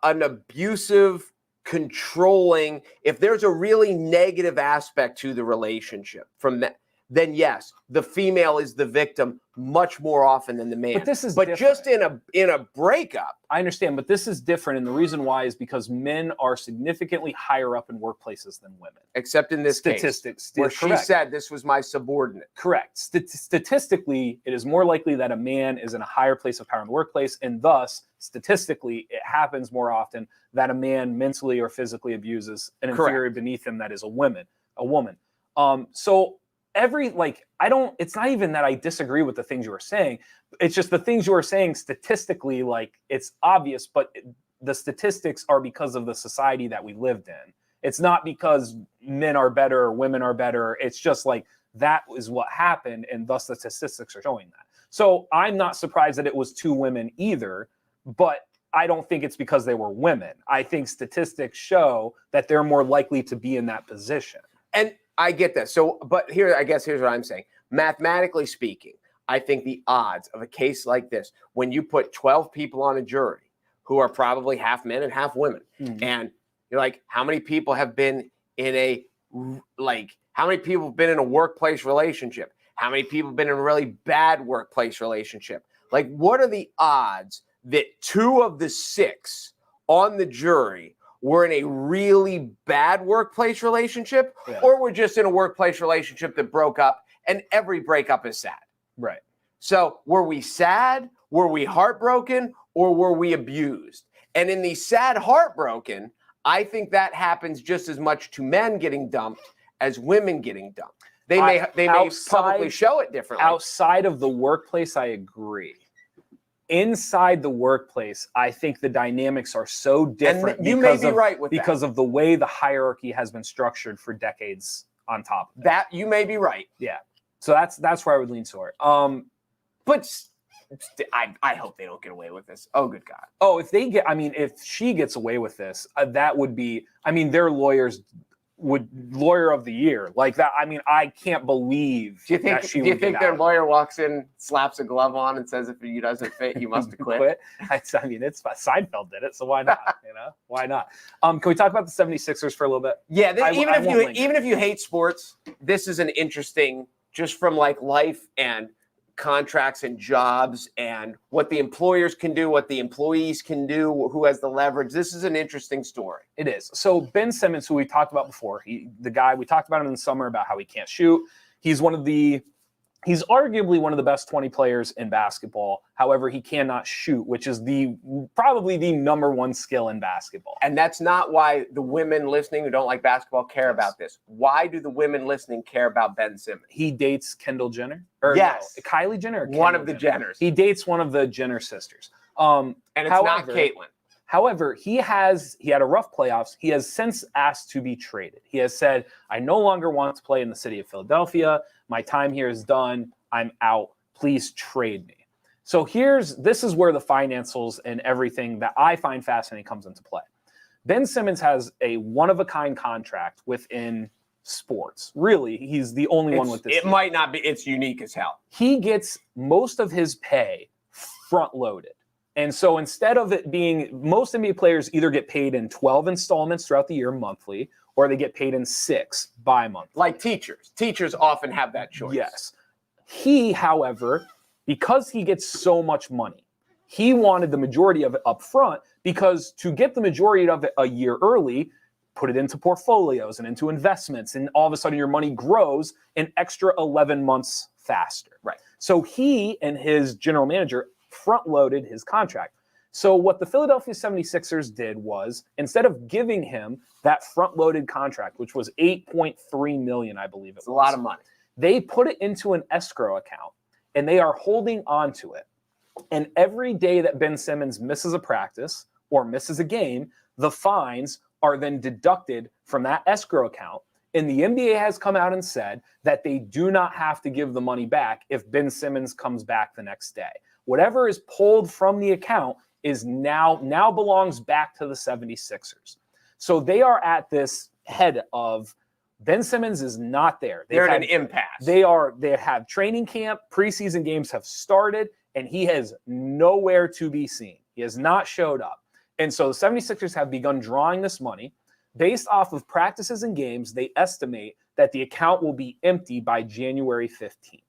abusive, controlling, if there's a really negative aspect to the relationship from that, then yes, the female is the victim much more often than the man. But this is but different. Just in a breakup. I understand, but this is different, and the reason why is because men are significantly higher up in workplaces than women. Except in this Statistics, case, where correct. she said this was my subordinate. Correct. Statistically, it is more likely that a man is in a higher place of power in the workplace, and thus, statistically, it happens more often that a man mentally or physically abuses an inferior beneath him that is a woman. So it's not even that I disagree with the things you were saying. It's just the things you were saying statistically, like, it's obvious, but the statistics are because of the society that we lived in. It's not because men are better or women are better. It's just like that is what happened, and thus the statistics are showing that. So I'm not surprised that it was 2 women either, but I don't think it's because they were women. I think statistics show that they're more likely to be in that position. And I get that. So, but here's what I'm saying. Mathematically speaking, I think the odds of a case like this, when you put 12 people on a jury who are probably half men and half women, and you're like, how many people have been in a workplace relationship? How many people have been in a really bad workplace relationship? Like, what are the odds that 2 of the 6 on the jury were in a really bad workplace relationship, or were just in a workplace relationship that broke up, and every breakup is sad? Right. So were we sad? Were we heartbroken? Or were we abused? And in the sad heartbroken, I think that happens just as much to men getting dumped as women getting dumped. They may publicly show it differently. Outside of the workplace, I agree. Inside the workplace, I think the dynamics are so different. And you may be right with that. Because of the way the hierarchy has been structured for decades on top of that. You may be right. Yeah. So that's where I would lean toward. But I hope they don't get away with this. Oh, good God. Oh, if she gets away with this, that would be, their lawyers would lawyer of the year like that. I can't believe that she would. Do you think their lawyer walks in, slaps a glove on, and says, if you doesn't fit, you must quit? It's Seinfeld did it, so why not? Why not? Can we talk about the 76ers for a little bit? Yeah, even if you hate sports, this is an interesting, just from like life and contracts and jobs and what the employers can do, what the employees can do, who has the leverage. This is an interesting story. It is. So Ben Simmons, who we talked about before, we talked about him in the summer about how he can't shoot. He's arguably one of the best 20 players in basketball. However, he cannot shoot, which is probably the number 1 skill in basketball. And that's not why the women listening who don't like basketball care about this. Why do the women listening care about Ben Simmons? He dates Kendall Jenner? Kylie Jenner? One of the Jenners. He dates one of the Jenner sisters. And it's not Caitlyn. However, he had a rough playoffs. He has since asked to be traded. He has said, I no longer want to play in the city of Philadelphia. My time here is done. I'm out. Please trade me. So this is where the financials and everything that I find fascinating comes into play. Ben Simmons has a one-of-a-kind contract within sports. Really, he's the only one with this. It might not be. It's unique as hell. He gets most of his pay front-loaded. And so instead of it being, most NBA players either get paid in 12 installments throughout the year monthly, or they get paid in 6 bi-monthly. Like teachers. Teachers often have that choice. Yes. He, however, because he gets so much money, he wanted the majority of it up front, because to get the majority of it a year early, put it into portfolios and into investments, and all of a sudden your money grows an extra 11 months faster. Right. So he and his general manager front-loaded his contract. So what the Philadelphia 76ers did was, instead of giving him that front-loaded contract, which was $8.3 million, I believe it was. It's a lot of money. They put it into an escrow account, and they are holding on to it. And every day that Ben Simmons misses a practice or misses a game, the fines are then deducted from that escrow account. And the NBA has come out and said that they do not have to give the money back if Ben Simmons comes back the next day. Whatever is pulled from the account is now belongs back to the 76ers. So they are at this head of Ben Simmons is not there. They're in an impasse. They have training camp, preseason games have started, and he has nowhere to be seen. He has not showed up. And so the 76ers have begun drawing this money. Based off of practices and games, they estimate that the account will be empty by January 15th.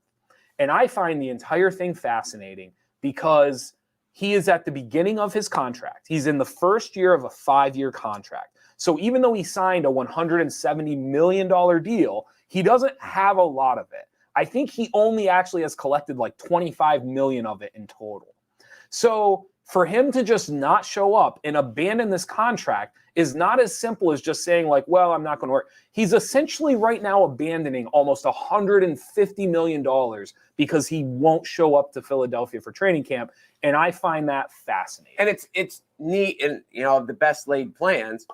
And I find the entire thing fascinating because he is at the beginning of his contract. He's in the first year of a 5-year contract. So even though he signed a $170 million deal, he doesn't have a lot of it. I think he only actually has collected like 25 million of it in total. So for him to just not show up and abandon this contract is not as simple as just saying like, well, I'm not going to work. He's essentially right now abandoning almost $150 million because he won't show up to Philadelphia for training camp. And I find that fascinating. And it's neat, and the best laid plans,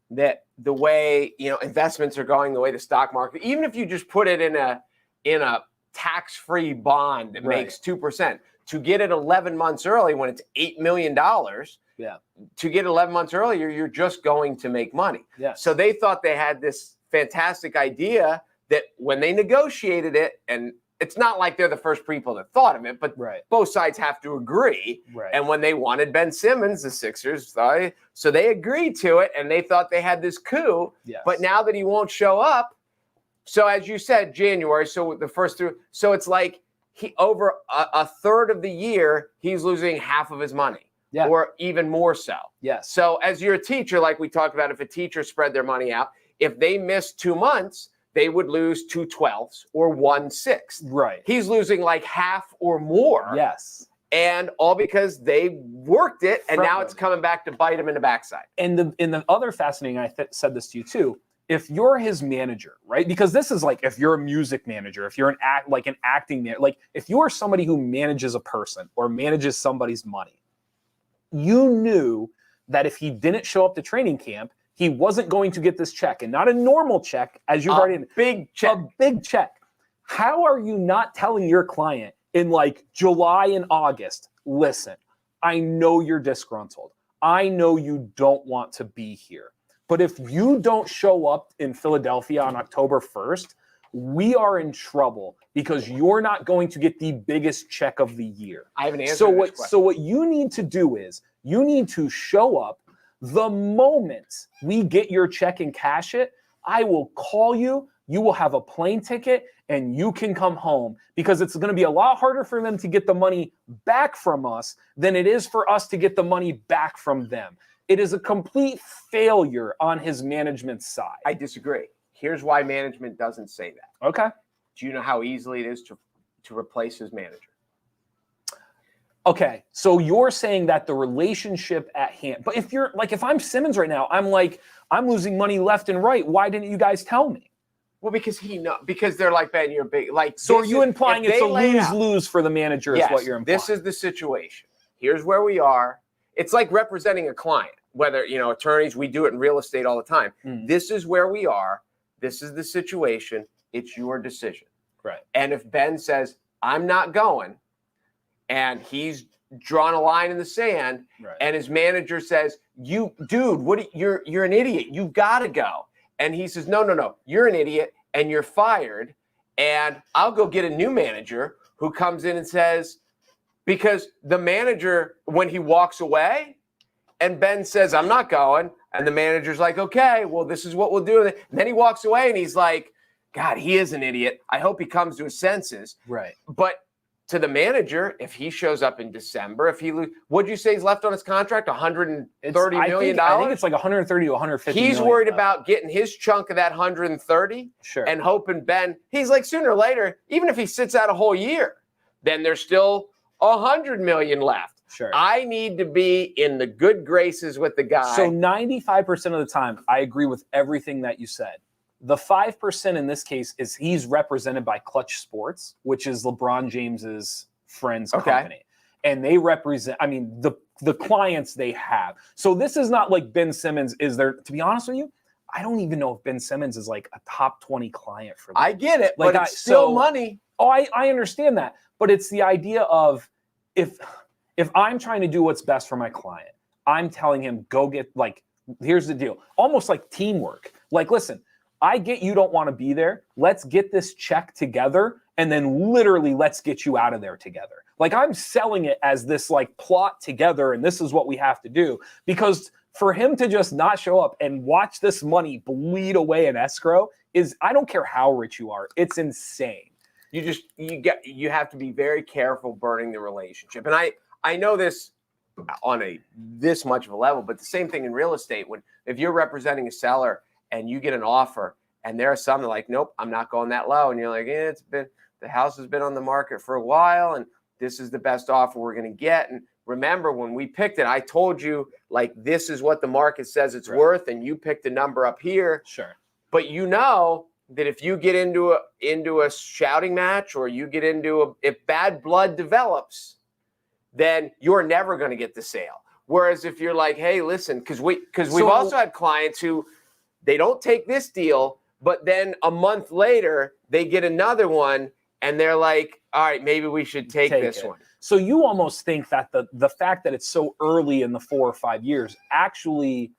that the way investments are going, the way the stock market, even if you just put it in a tax-free bond that makes 2%, to get it 11 months early when it's $8 million, to get 11 months earlier, you're just going to make money. Yeah. So they thought they had this fantastic idea that when they negotiated it, and it's not like they're the first people that thought of it, but both sides have to agree. Right. And when they wanted Ben Simmons, the Sixers thought, so they agreed to it, and they thought they had this coup. Yes. But now that he won't show up, so as you said, January, so the first through, so it's like he over a third of the year, he's losing half of his money. Yeah. Or even more so. Yes. So as you're a teacher, like we talked about, if a teacher spread their money out, if they missed 2 months, they would lose 2/12 or 1/6. Right. He's losing like half or more. Yes. And all because they worked it, and now it's coming back to bite him in the backside. And the other fascinating, I said this to you too, if you're his manager, right? Because this is like if you're a music manager, if you're an acting manager, like if you're somebody who manages a person or manages somebody's money, you knew that if he didn't show up to training camp, he wasn't going to get this check, and not a normal check, as you've already big check. A big check. How are you not telling your client in like July and August, listen, I know you're disgruntled. I know you don't want to be here. But if you don't show up in Philadelphia on October 1st, we are in trouble because you're not going to get the biggest check of the year. I have an answer so to this what, so what you need to do is you need to show up the moment we get your check and cash it. I will call you. You will have a plane ticket and you can come home, because it's going to be a lot harder for them to get the money back from us than it is for us to get the money back from them. It is a complete failure on his management side. I disagree. Here's why management doesn't say that. Okay. Do you know how easily it is to replace his manager? Okay, so you're saying that the relationship at hand, but if you're like, if I'm Simmons right now, I'm like, I'm losing money left and right. Why didn't you guys tell me? Well, because they're like, Ben, you're big. Like, so are you implying it's a lose-lose for the manager? Is what you're implying? This is the situation. Here's where we are. It's like representing a client, whether, attorneys, we do it in real estate all the time. This is where we are. This is the situation. It's your decision. Right. And if Ben says, I'm not going, and he's drawn a line in the sand, and his manager says, you're an idiot. You've got to go. And he says, no, you're an idiot and you're fired. And I'll go get a new manager who comes in and says, because the manager, when he walks away and Ben says, I'm not going, and the manager's like, okay, well, this is what we'll do. And then he walks away and he's like, God, he is an idiot. I hope he comes to his senses. Right. But to the manager, if he shows up in December, if he what'd you say he's left on his contract? $130 million? I think it's like 130 to 150 He's million worried about getting his chunk of that 130 and hoping Ben, he's like, sooner or later, even if he sits out a whole year, then there's still 100 million left. Sure. I need to be in the good graces with the guy. So 95% of the time, I agree with everything that you said. The 5% in this case is he's represented by Clutch Sports, which is LeBron James's friend's company. And they represent, the clients they have. So this is not like Ben Simmons is there. To be honest with you, I don't even know if Ben Simmons is like a top 20 client for them. I get it, but it's still money. Oh, I understand that. But it's the idea of if I'm trying to do what's best for my client, I'm telling him, go get, like, here's the deal. Almost like teamwork. Like, listen, I get you don't want to be there. Let's get this check together, and then literally let's get you out of there together. Like, I'm selling it as this like plot together, and this is what we have to do. Because For him to just not show up and watch this money bleed away in escrow is, I don't care how rich you are, it's insane. You have to be very careful burning the relationship. And I know this on this much of a level, but the same thing in real estate. If you're representing a seller and you get an offer and there are some that are like, nope, I'm not going that low. And you're like, the house has been on the market for a while and this is the best offer we're going to get. And remember, when we picked it, I told you, like, this is what the market says it's worth, and you picked a number up here. Sure. But you know that if you get into a shouting match, or you get if bad blood develops, then you're never going to get the sale. Whereas if you're like, hey, listen, because we've also had clients who, they don't take this deal, but then a month later they get another one, and they're like, all right, maybe we should take this one. So you almost think that the fact that it's so early in the 4 or 5 years actually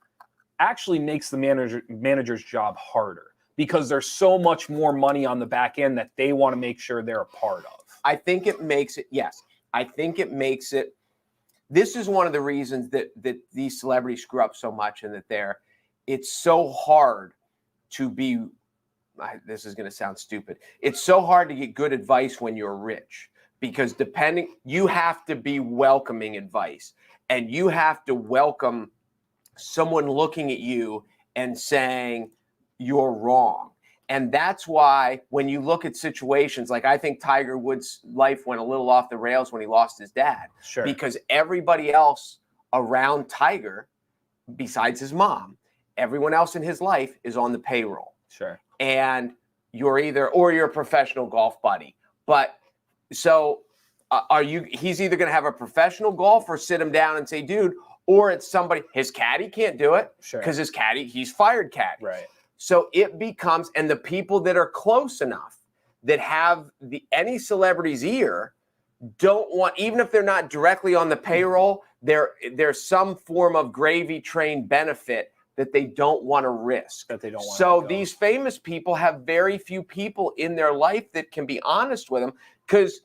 makes the manager's job harder, because there's so much more money on the back end that they want to make sure they're a part of. I think it makes it, yes. I think it makes it, this is one of the reasons that these celebrities screw up so much, and that it's so hard to be, this is going to sound stupid, it's so hard to get good advice when you're rich. Because you have to be welcoming advice, and you have to welcome someone looking at you and saying you're wrong. And that's why when you look at situations, like, I think Tiger Woods' life went a little off the rails when he lost his dad. Sure. Because everybody else around Tiger, besides his mom, everyone else in his life is on the payroll. Sure. And you're you're a professional golf buddy. But so he's either going to have a professional golfer sit him down and say, dude, or it's somebody, his caddy can't do it. Sure. Because his caddy, he's fired caddy. Right. So it becomes, and the people that are close enough that have any celebrity's ear don't want, even if they're not directly on the payroll, there's some form of gravy train benefit that they don't want to risk. That they don't want. So these famous people have very few people in their life that can be honest with them. Because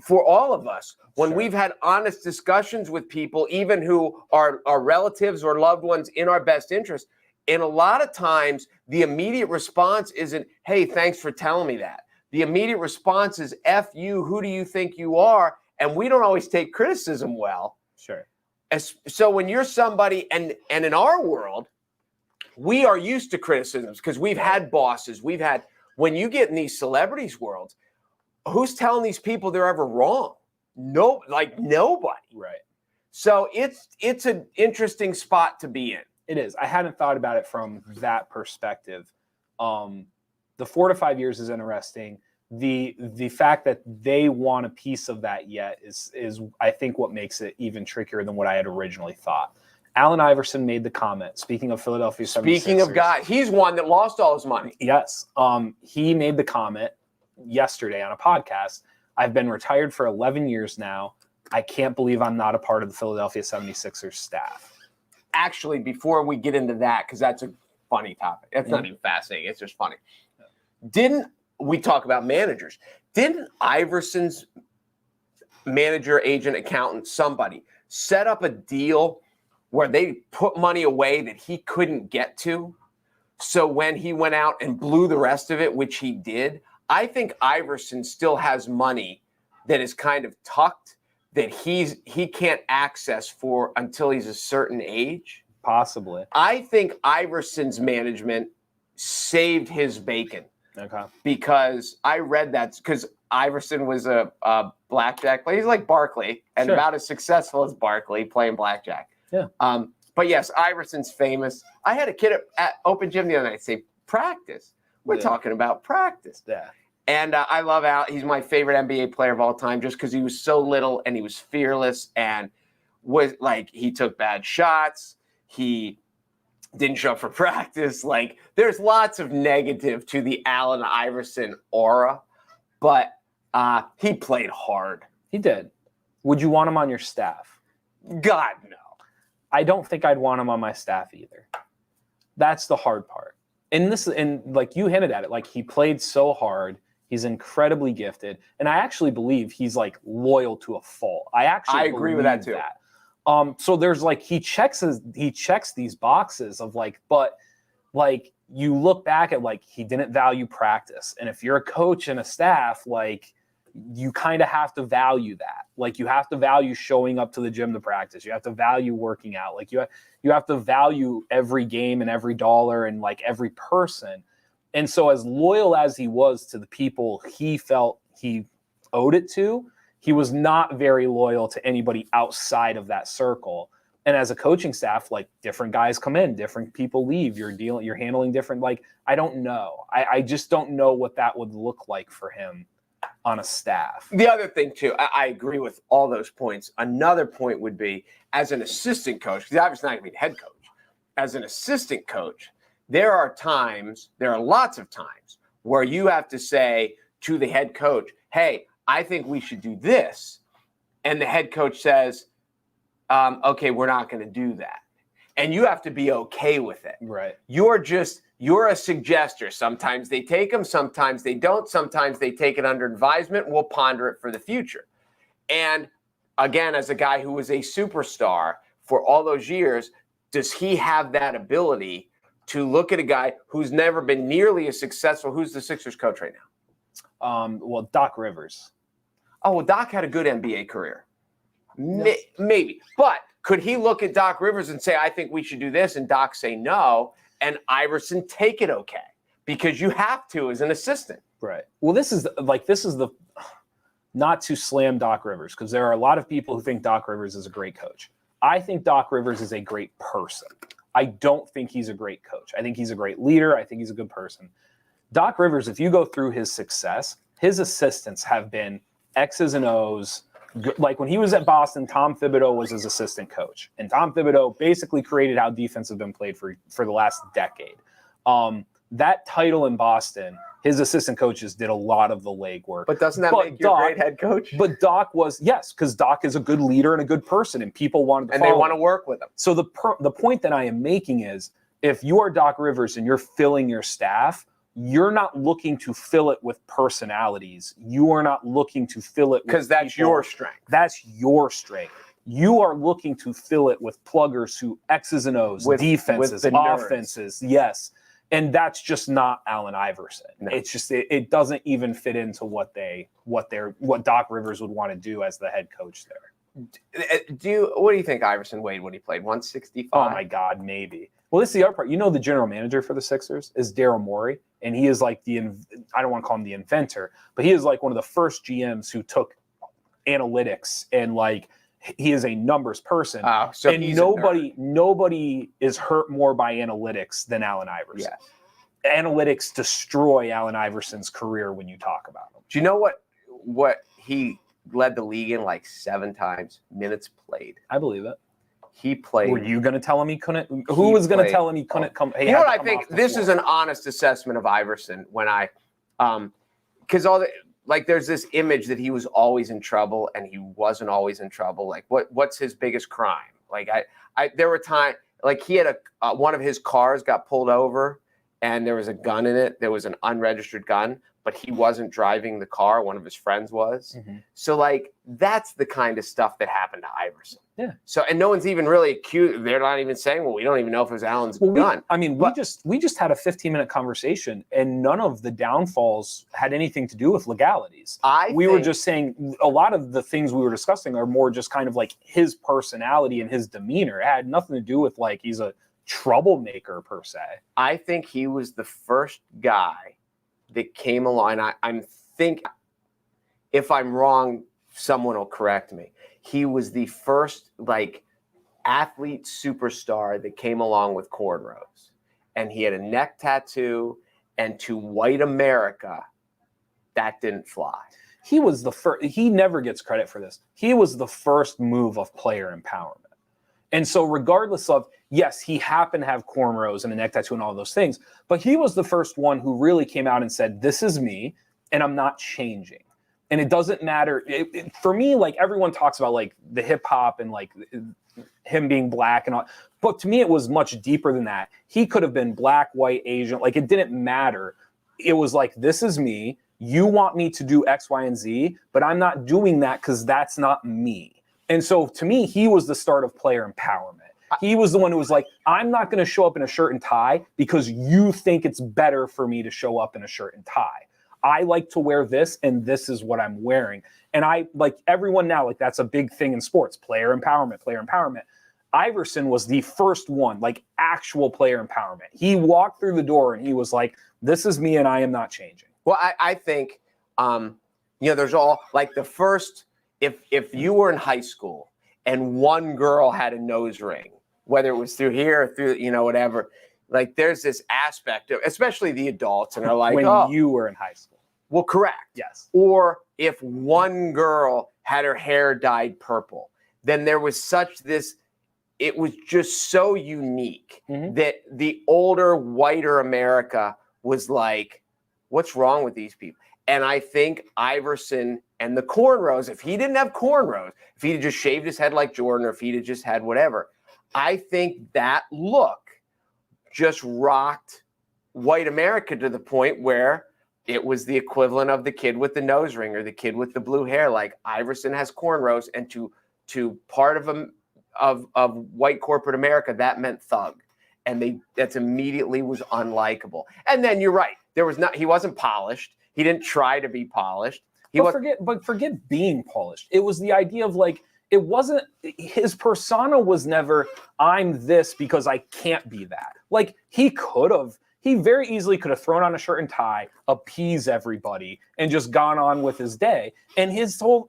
for all of us, when we've had honest discussions with people, even who are relatives or loved ones in our best interest, and a lot of times the immediate response isn't, hey, thanks for telling me that. The immediate response is, F you, who do you think you are? And we don't always take criticism well. Sure. So when you're somebody, and in our world, we are used to criticisms because we've had bosses. When you get in these celebrities' worlds, who's telling these people they're ever wrong? Nobody. Right. So it's an interesting spot to be in. It is. I hadn't thought about it from that perspective. The 4 to 5 years is interesting. The fact that they want a piece of that yet is I think what makes it even trickier than what I had originally thought. Allen Iverson made the comment. Speaking of Philadelphia 76ers. Speaking of guys, he's one that lost all his money. Yes. He made the comment yesterday on a podcast. I've been retired for 11 years now. I can't believe I'm not a part of the Philadelphia 76ers staff. Actually, before we get into that, because that's a funny topic. It's not even fascinating. It's just funny. Didn't we talk about managers? Didn't Iverson's manager, agent, accountant, somebody set up a deal where they put money away that he couldn't get to? So when he went out and blew the rest of it, which he did, I think Iverson still has money that is kind of tucked that he can't access for until he's a certain age. Possibly. I think Iverson's management saved his bacon. Okay. Because I read that because Iverson was a blackjack player. He's like Barkley and about as successful as Barkley playing blackjack. Yeah. But yes, Iverson's famous. I had a kid at Open Gym the other night say, practice. We're talking about practice. Yeah. And I love Al. He's my favorite NBA player of all time just because he was so little and he was fearless and was like, he took bad shots. He didn't show up for practice. Like, there's lots of negative to the Allen Iverson aura, but he played hard. He did. Would you want him on your staff? God, no. I don't think I'd want him on my staff either. That's the hard part. And like you hinted at it, like he played so hard. He's incredibly gifted. And I actually believe he's like loyal to a fault. I agree with that too. So there's like he checks these boxes of like, but like you look back at like he didn't value practice, and if you're a coach and a staff, like you kind of have to value that. Like you have to value showing up to the gym to practice. You have to value working out. Like you have to value every game and every dollar and like every person. And so as loyal as he was to the people he felt he owed it to, he was not very loyal to anybody outside of that circle. And as a coaching staff, like different guys come in, different people leave. You're handling different. Like I don't know. I just don't know what that would look like for him on a staff. The other thing too, I agree with all those points. Another point would be as an assistant coach, because obviously not going to be the head coach. As an assistant coach, there are lots of times where you have to say to the head coach, "Hey, I think we should do this," and the head coach says, "Okay, we're not going to do that," and you have to be okay with it. Right. You're a suggester. Sometimes they take them, sometimes they don't. Sometimes they take it under advisement, and we'll ponder it for the future. And again, as a guy who was a superstar for all those years, does he have that ability to look at a guy who's never been nearly as successful? Who's the Sixers coach right now? Well, Doc Rivers. Oh, well, Doc had a good NBA career. Maybe. But could he look at Doc Rivers and say, "I think we should do this," and Doc say no, and Iverson take it okay? Because you have to as an assistant. Right. Well, this is the not to slam Doc Rivers, because there are a lot of people who think Doc Rivers is a great coach. I think Doc Rivers is a great person. I don't think he's a great coach. I think he's a great leader. I think he's a good person. Doc Rivers, if you go through his success, his assistants have been X's and O's. Like when he was at Boston, Tom Thibodeau was his assistant coach. And Tom Thibodeau basically created how defense has been played for the last decade. That title in Boston, his assistant coaches did a lot of the legwork. But doesn't that make you a great head coach? But Doc was, yes, because Doc is a good leader and a good person, and people wanted to and follow they want to him. work with him. So the point that I am making is, if you are Doc Rivers and you're filling your staff, you're not looking to fill it with personalities. You are not looking to fill it because that's your strength. That's your strength. You are looking to fill it with pluggers who X's and O's, defenses, offenses. Yes. And that's just not Allen Iverson. No. It's just it doesn't even fit into what Doc Rivers would want to do as the head coach there. What do you think Iverson weighed when he played? 165? Oh my God, maybe. Well, this is the other part. You know, the general manager for the Sixers is Daryl Morey, and he is like I don't want to call him the inventor, but he is like one of the first GMs who took analytics, and like he is a numbers person. So and nobody is hurt more by analytics than Allen Iverson. Yes. Analytics destroy Allen Iverson's career when you talk about him. Do you know what he led the league in like 7 times? Minutes played. I believe it. He played. Were you going to tell him he couldn't? Who was going to tell him he couldn't come? You know what I think? This is an honest assessment of Iverson. When because there's this image that he was always in trouble, and he wasn't always in trouble. Like what's his biggest crime? Like there were times like he had one of his cars got pulled over, and there was a gun in it. There was an unregistered gun, but he wasn't driving the car. One of his friends was. Mm-hmm. So like that's the kind of stuff that happened to Iverson. Yeah. So, and no one's even really accused. They're not even saying, well, we don't even know if it was Allen's gun. We just had a 15-minute conversation, and none of the downfalls had anything to do with legalities. We were just saying a lot of the things we were discussing are more just kind of like his personality and his demeanor. It had nothing to do with like he's a troublemaker per se. I think he was the first guy that came along. I think if I'm wrong, someone will correct me. He was the first like athlete superstar that came along with cornrows, and he had a neck tattoo, and to white America, that didn't fly. He was the first. He never gets credit for this. He was the first move of player empowerment. And so regardless of, yes, he happened to have cornrows and a neck tattoo and all those things, but he was the first one who really came out and said, this is me, and I'm not changing. And it doesn't matter. For me, like everyone talks about like the hip hop and like him being black and all. But to me, it was much deeper than that. He could have been black, white, Asian. Like it didn't matter. It was like, this is me. You want me to do X, Y, and Z, but I'm not doing that because that's not me. And so to me, he was the start of player empowerment. He was the one who was like, I'm not going to show up in a shirt and tie because you think it's better for me to show up in a shirt and tie. I like to wear this, and this is what I'm wearing. And I, like everyone now, like that's a big thing in sports, player empowerment, player empowerment. Iverson was the first one, like actual player empowerment. He walked through the door and he was like, this is me and I am not changing. Well, I think, there's all like the first, if you were in high school and one girl had a nose ring, whether it was through here or through, whatever, like there's this aspect of, especially the adults, and are like, when you were in high school. Well, correct. Yes. Or if one girl had her hair dyed purple, then there was such this, it was just so unique that the older, whiter America was like, what's wrong with these people? And I think Iverson and the cornrows, if he didn't have cornrows, if he had just shaved his head like Jordan, or if he'd have just had whatever, I think that look just rocked white America to the point where it was the equivalent of the kid with the nose ring or the kid with the blue hair. Like Iverson has cornrows, and to part of white corporate America, that meant thug. And that's immediately was unlikable. And then you're right. He wasn't polished. He didn't try to be polished. Forget being polished. It was the idea of like, it wasn't, his persona was never, I'm this because I can't be that. Like he very easily could have thrown on a shirt and tie, appease everybody, and just gone on with his day. And his whole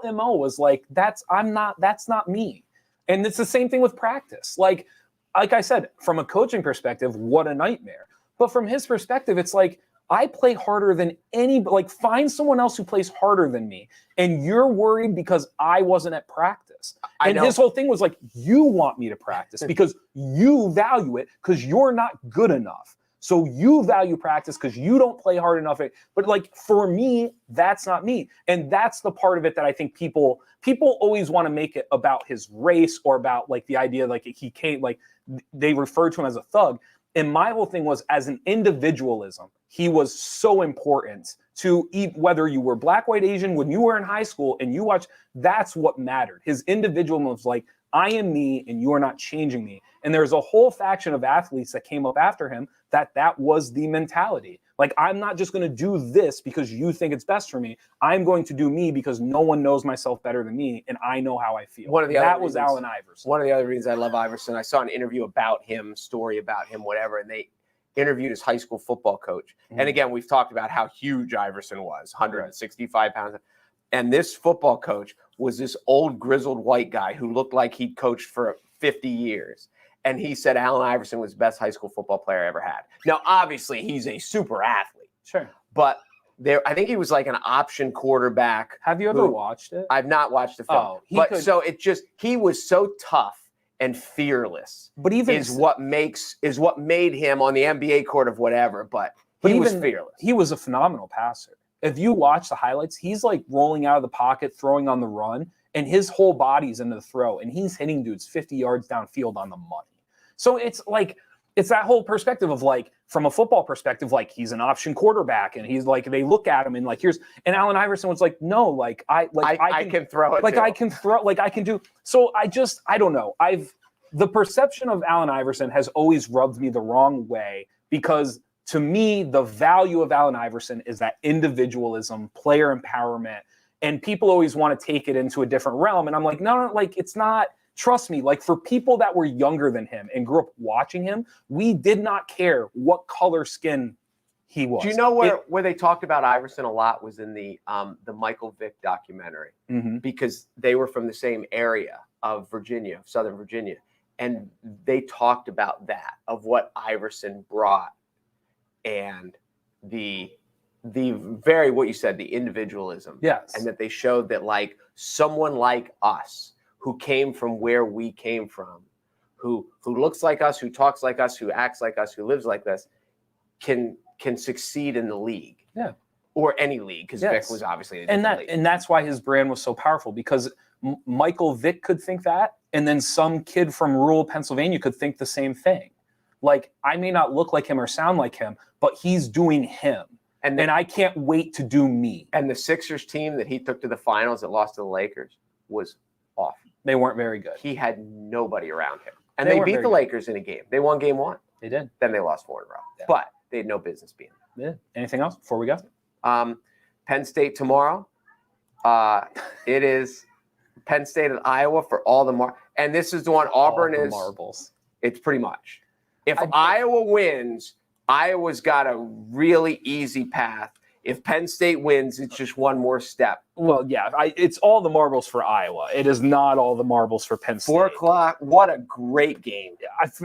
MO was like, that's not me. And it's the same thing with practice. Like I said, from a coaching perspective, what a nightmare. But from his perspective, it's like, I play harder than like find someone else who plays harder than me. And you're worried because I wasn't at practice. And his whole thing was like, you want me to practice because you value it because you're not good enough. So you value practice because you don't play hard enough. But like for me, that's not me. And that's the part of it that I think people always want to make it about his race or about like the idea like he came, like they refer to him as a thug. And my whole thing was, as an individualism, he was so important to whether you were black, white, Asian, when you were in high school and you watched, that's what mattered. His individualism was like, I am me and you are not changing me. And there's a whole faction of athletes that came up after him that was the mentality. Like, I'm not just going to do this because you think it's best for me. I'm going to do me because no one knows myself better than me, and I know how I feel. That was Allen Iverson. One of the other reasons I love Iverson, I saw an interview about him, story about him, whatever, and they interviewed his high school football coach. And again, we've talked about how huge Iverson was, 165 pounds. And this football coach was this old grizzled white guy who looked like he'd coached for 50 years. And he said Allen Iverson was the best high school football player I ever had. Now, obviously, he's a super athlete. Sure. But I think he was like an option quarterback. Have you ever watched it? I've not watched the film. He was so tough and fearless. But even is what made him on the NBA court of whatever. But he was fearless. He was a phenomenal passer. If you watch the highlights, he's like rolling out of the pocket, throwing on the run, and his whole body's into the throw, and he's hitting dudes 50 yards downfield on the money. So it's like, it's that whole perspective of like, from a football perspective, like he's an option quarterback, and he's like, they look at him and like, and Allen Iverson was like, no, like I can throw it. Like too. I can throw, like I can do. So I don't know. The perception of Allen Iverson has always rubbed me the wrong way, because to me, the value of Allen Iverson is that individualism, player empowerment, and people always want to take it into a different realm. And I'm like, no, like it's not. Trust me, like for people that were younger than him and grew up watching him, we did not care what color skin he was. Do you know where they talked about Iverson a lot was in the Michael Vick documentary, because they were from the same area of Virginia, Southern Virginia. And they talked about that, of what Iverson brought, and the very, what you said, the individualism. Yes. And that they showed that like someone like us, who came from where we came from, who looks like us, who talks like us, who acts like us, who lives like us, can succeed in the league. Yeah. Or any league, because Vic was obviously in a different league. And that's why his brand was so powerful, because Michael Vick could think that, and then some kid from rural Pennsylvania could think the same thing. Like, I may not look like him or sound like him, but he's doing him. And I can't wait to do me. And the Sixers team that he took to the finals that lost to the Lakers was awful. They weren't very good. He had nobody around him. And They they weren't beat very the good. Lakers in a game. They won game 1. They did. Then they lost 4 in a row. Yeah. But they had no business being Yeah. Anything else before we go? Penn State tomorrow. It is Penn State and Iowa for all the and this is the one Auburn All the is. marbles. It's pretty much. If Iowa wins, Iowa's got a really easy path. If Penn State wins, it's just one more step. Well, yeah, it's all the marbles for Iowa. It is not all the marbles for Penn State. 4 o'clock. What a great game.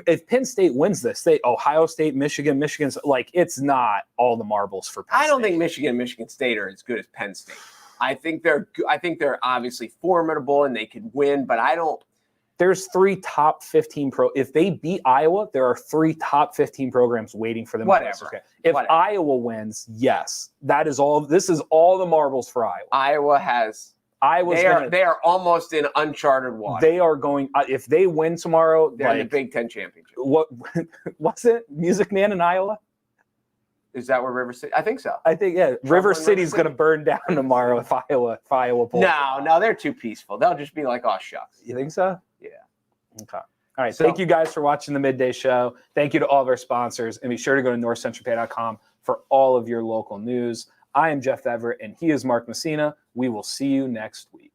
If Penn State wins this, Ohio State, Michigan's like, it's not all the marbles for Penn State. I don't think Michigan and Michigan State are as good as Penn State. I think they're obviously formidable and they could win, but I don't. There's 3 top 15 if they beat Iowa, there are 3 top 15 programs waiting for them. Whatever. Okay. If Iowa wins, yes, that is all. This is all the marbles for Iowa. They are almost in uncharted water. They are going. If they win tomorrow, they're in the Big Ten championship. What was it? Music Man in Iowa? Is that where River City? I think so. I think River City's going to burn down tomorrow if Iowa pulls. No, they're too peaceful. They'll just be like, oh shucks. You think so? Yeah. Okay. All right. So, thank you guys for watching the Midday Show. Thank you to all of our sponsors, and be sure to go to NorthcentralPa.com for all of your local news. I am Jeff Everett, and he is Mark Messina. We will see you next week.